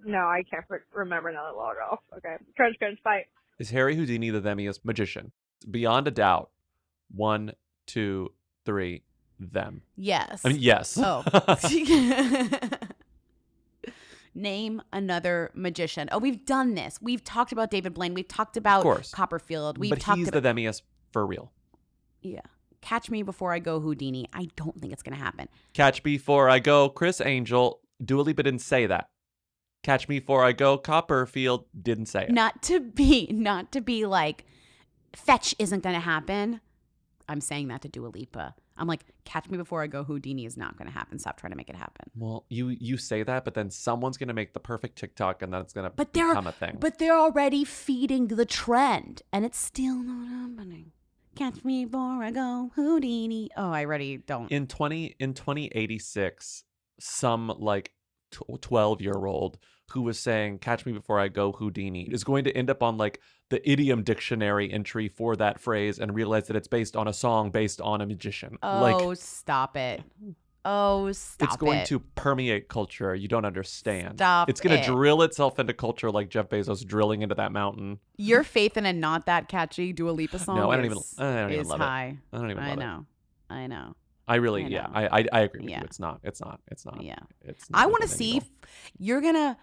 [SPEAKER 8] No, I can't remember now that log off. Okay. Crunch, fight.
[SPEAKER 6] Is Harry Houdini the Themmiest magician? Beyond a doubt. 1, 2, 3, them.
[SPEAKER 1] Yes.
[SPEAKER 6] I mean, yes.
[SPEAKER 1] Oh. Name another magician. Oh, we've done this. We've talked about David Blaine. We've talked about Copperfield.
[SPEAKER 6] But he's the Themmiest for real.
[SPEAKER 1] Yeah. Catch Me Before I Go Houdini. I don't think it's going to happen.
[SPEAKER 6] Catch Before I Go Chris Angel. Dua Lipa didn't say that. Catch Me Before I Go Copperfield didn't say it.
[SPEAKER 1] Not to be like, fetch isn't going to happen. I'm saying that to Dua Lipa. I'm like, Catch Me Before I Go Houdini is not going to happen. Stop trying to make it happen.
[SPEAKER 6] Well, you say that, but then someone's going to make the perfect TikTok and then it's going to become a thing.
[SPEAKER 1] But they're already feeding the trend and it's still not happening. Catch Me Before I Go Houdini. Oh, I already don't.
[SPEAKER 6] In 2086, some like 12-year-old who was saying "Catch Me Before I Go, Houdini" is going to end up on like the idiom dictionary entry for that phrase and realize that it's based on a song based on a magician.
[SPEAKER 1] Oh, stop it. Oh, stop it.
[SPEAKER 6] It's going to permeate culture. You don't understand.
[SPEAKER 1] Stop
[SPEAKER 6] It's going to
[SPEAKER 1] it.
[SPEAKER 6] drill itself into culture like Jeff Bezos drilling into that mountain.
[SPEAKER 1] Your faith in a not that catchy Dua Lipa song
[SPEAKER 6] No, I don't
[SPEAKER 1] is
[SPEAKER 6] even love
[SPEAKER 1] high.
[SPEAKER 6] it. I don't even love it.
[SPEAKER 1] I know.
[SPEAKER 6] I really,
[SPEAKER 1] I
[SPEAKER 6] yeah,
[SPEAKER 1] know.
[SPEAKER 6] I agree with
[SPEAKER 1] Yeah.
[SPEAKER 6] you. It's not.
[SPEAKER 1] Yeah.
[SPEAKER 6] It's not
[SPEAKER 1] I want to
[SPEAKER 6] moving the
[SPEAKER 1] see
[SPEAKER 6] needle.
[SPEAKER 1] if you're going to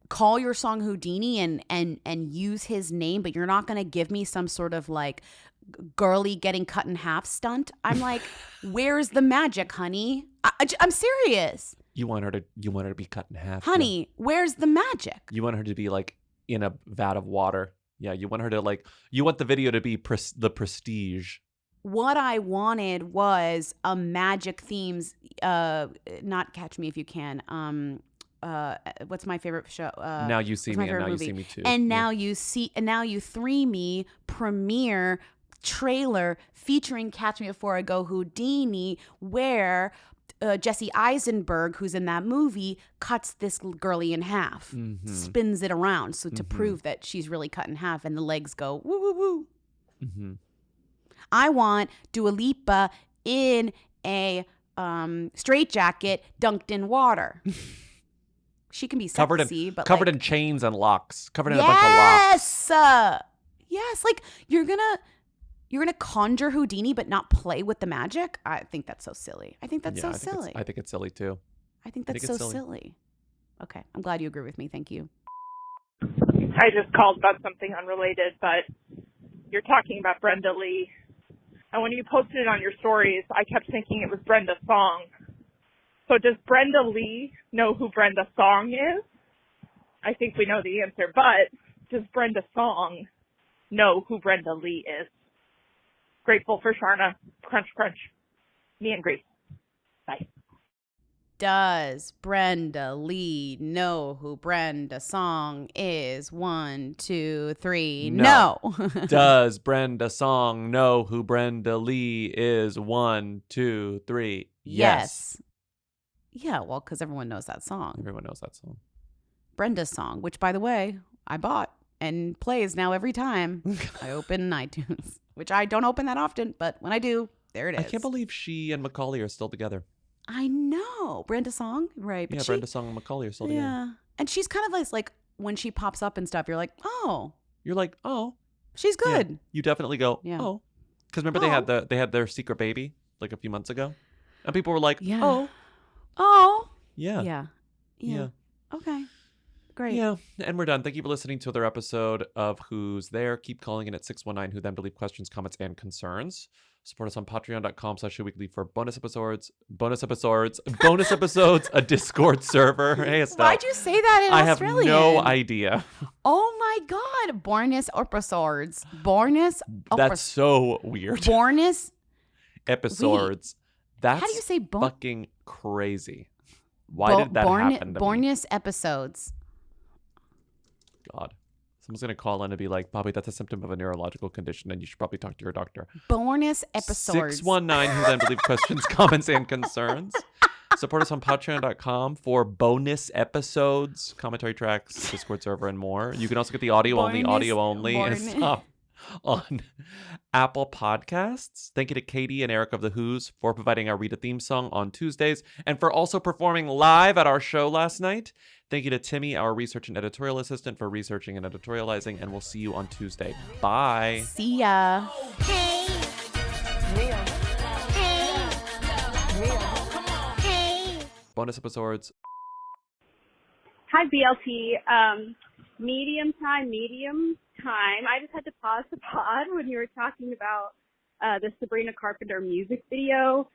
[SPEAKER 1] call your song Houdini and use his name, but you're not going to give me some sort of like girly getting cut in half stunt. I'm like, where's the magic, honey? I'm serious.
[SPEAKER 6] You want her to be cut in half,
[SPEAKER 1] Honey, where's the magic?
[SPEAKER 6] You want her to be like in a vat of water. Yeah, you want her to like. You want the video to be the Prestige.
[SPEAKER 1] What I wanted was a magic themes, not Catch Me If You Can. What's my favorite show?
[SPEAKER 6] Now You See
[SPEAKER 1] what's my
[SPEAKER 6] Me and
[SPEAKER 1] favorite
[SPEAKER 6] Now You
[SPEAKER 1] movie?
[SPEAKER 6] See Me Too.
[SPEAKER 1] And
[SPEAKER 6] Yeah.
[SPEAKER 1] Now You See, and Now You Three Me premiere trailer featuring Catch Me Before I Go Houdini, where Jesse Eisenberg, who's in that movie, cuts this girly in half, spins it around, so to prove that she's really cut in half, and the legs go woo woo woo.
[SPEAKER 6] Mm-hmm.
[SPEAKER 1] I want Dua Lipa in a straitjacket dunked in water. She can be sexy, but
[SPEAKER 6] covered
[SPEAKER 1] like,
[SPEAKER 6] in chains and locks, covered in a bunch of locks.
[SPEAKER 1] Yes, like you're gonna conjure Houdini but not play with the magic. I think that's so silly. I think that's so silly.
[SPEAKER 6] I think it's silly too.
[SPEAKER 1] I think that's so silly. Okay, I'm glad you agree with me. Thank you.
[SPEAKER 10] I just called about something unrelated, but you're talking about Brenda Lee. And when you posted it on your stories, I kept thinking it was Brenda Song. So does Brenda Lee know who Brenda Song is? I think we know the answer, but does Brenda Song know who Brenda Lee is? Grateful for Sharna. Crunch, crunch. Me and Grace. Bye.
[SPEAKER 1] Does Brenda Lee know who Brenda Song is? 1, 2, 3. No.
[SPEAKER 6] Does Brenda Song know who Brenda Lee is? 1, 2, 3. Yes.
[SPEAKER 1] Yeah, well, because everyone knows that song.
[SPEAKER 6] Everyone knows that song.
[SPEAKER 1] Brenda's song, which, by the way, I bought and plays now every time I open iTunes, which I don't open that often, but when I do, there it is.
[SPEAKER 6] I can't believe she and Macaulay are still together.
[SPEAKER 1] I know. Brenda Song, right? But
[SPEAKER 6] Yeah, Brenda Song and Macaulay are still together.
[SPEAKER 1] Yeah. And she's kind of like when she pops up and stuff, you're like, oh.
[SPEAKER 6] You're like, oh.
[SPEAKER 1] She's good.
[SPEAKER 6] Yeah. You definitely go,
[SPEAKER 1] Yeah.
[SPEAKER 6] oh. Because remember they had their secret baby like a few months ago? And people were like,
[SPEAKER 1] Yeah.
[SPEAKER 6] oh.
[SPEAKER 1] Oh.
[SPEAKER 6] Yeah.
[SPEAKER 1] Yeah. Okay. Great.
[SPEAKER 6] Yeah, and we're done. Thank you for listening to another episode of Who's There. Keep calling in at 619 Who Them to leave questions, comments, and concerns. Support us on patreon.com/weekly for bonus episodes, a Discord server. Hey, Estelle.
[SPEAKER 1] Why'd you say that in
[SPEAKER 6] I
[SPEAKER 1] Australian?
[SPEAKER 6] have no idea.
[SPEAKER 1] Oh my God. Bornus episodes. Bornus.
[SPEAKER 6] That's so weird.
[SPEAKER 1] Bornus.
[SPEAKER 6] Episodes. That's
[SPEAKER 1] how do you say
[SPEAKER 6] fucking crazy. Why did that happen to me?
[SPEAKER 1] Bornus episodes.
[SPEAKER 6] God. Someone's going to call in and be like, Bobby, that's a symptom of a neurological condition and you should probably talk to your doctor.
[SPEAKER 1] Bonus episodes.
[SPEAKER 6] 619 Who Them to leave questions, comments, and concerns. Support us on patreon.com for bonus episodes, commentary tracks, Discord server, and more. You can also get the audio only and stuff on Apple Podcasts. Thank you to Katie and Eric of the Who's for providing our Read a Theme song on Tuesdays and for also performing live at our show last night. Thank you to Timmy, our research and editorial assistant, for researching and editorializing, and we'll see you on Tuesday. Bye.
[SPEAKER 1] See ya.
[SPEAKER 5] Hey. Hey.
[SPEAKER 6] Bonus episodes.
[SPEAKER 12] Hi, BLT. Medium time. I just had to pause the pod when you were talking about the Sabrina Carpenter music video.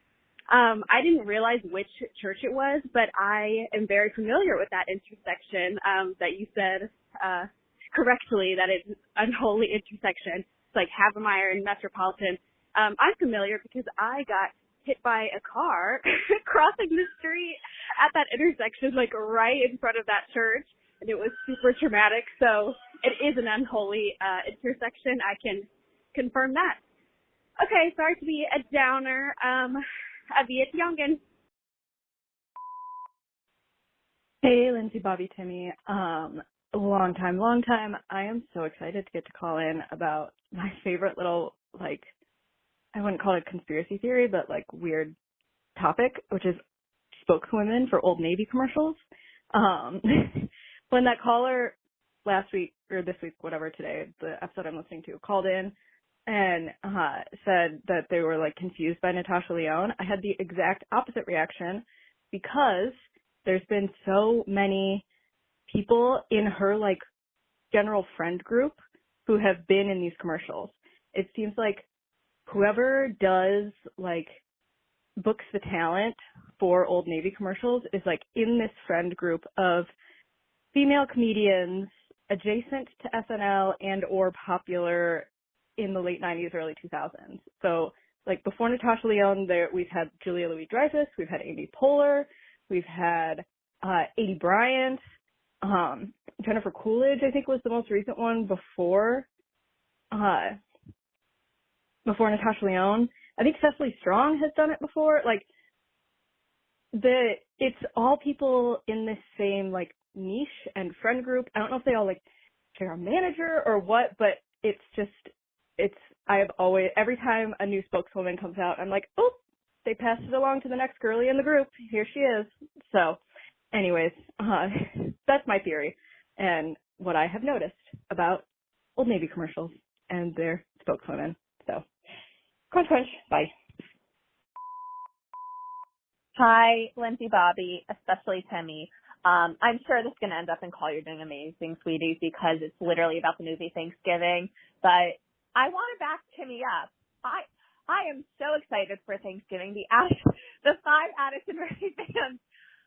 [SPEAKER 12] I didn't realize which church it was, but I am very familiar with that intersection that you said correctly, that it's an unholy intersection. It's like Havemeyer and Metropolitan. I'm familiar because I got hit by a car crossing the street at that intersection, like right in front of that church, and it was super traumatic. So it is an unholy intersection. I can confirm that. Okay, sorry to be a downer. Vet Jongen.
[SPEAKER 13] Hey, Lindsay, Bobby, Timmy. Long time. I am so excited to get to call in about my favorite little, like, I wouldn't call it a conspiracy theory, but like weird topic, which is spokeswomen for Old Navy commercials. When that caller last week or this week, whatever today, the episode I'm listening to, called in and said that they were like confused by Natasha Lyonne, I had the exact opposite reaction because there's been so many people in her like general friend group who have been in these commercials. It seems like whoever does like books the talent for Old Navy commercials is like in this friend group of female comedians adjacent to SNL and or popular in the late 90s, early 2000s. So like before Natasha Lyonne, we've had Julia Louis-Dreyfus, we've had Amy Poehler, we've had Aidy Bryant, Jennifer Coolidge, I think was the most recent one before Natasha Lyonne. I think Cecily Strong has done it before. Like it's all people in this same like niche and friend group. I don't know if they all like share a manager or what, but I have always, every time a new spokeswoman comes out, I'm like, oh, they passed it along to the next girlie in the group. Here she is. So anyways, that's my theory and what I have noticed about Old Navy commercials and their spokeswomen. So crunch, crunch. Bye.
[SPEAKER 15] Hi, Lindsay, Bobby, especially Timmy. I'm sure this is going to end up in Call You're Doing Amazing, Sweeties, because it's literally about the movie Thanksgiving. But I want to back Timmy up. I am so excited for Thanksgiving. The 5 Addison Rae fans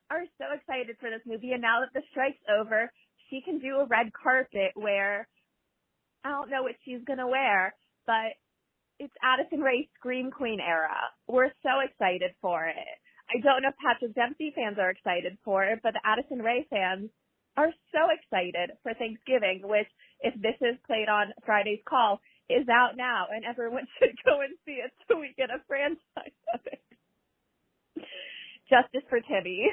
[SPEAKER 15] are so excited for this movie. And now that the strike's over, she can do a red carpet where I don't know what she's going to wear, but it's Addison Rae Scream Queen era. We're so excited for it. I don't know if Patrick Dempsey fans are excited for it, but the Addison Rae fans are so excited for Thanksgiving, which, if this is played on Friday's call, is out now, and everyone should go and see it so we get a franchise of it. Justice for Timmy.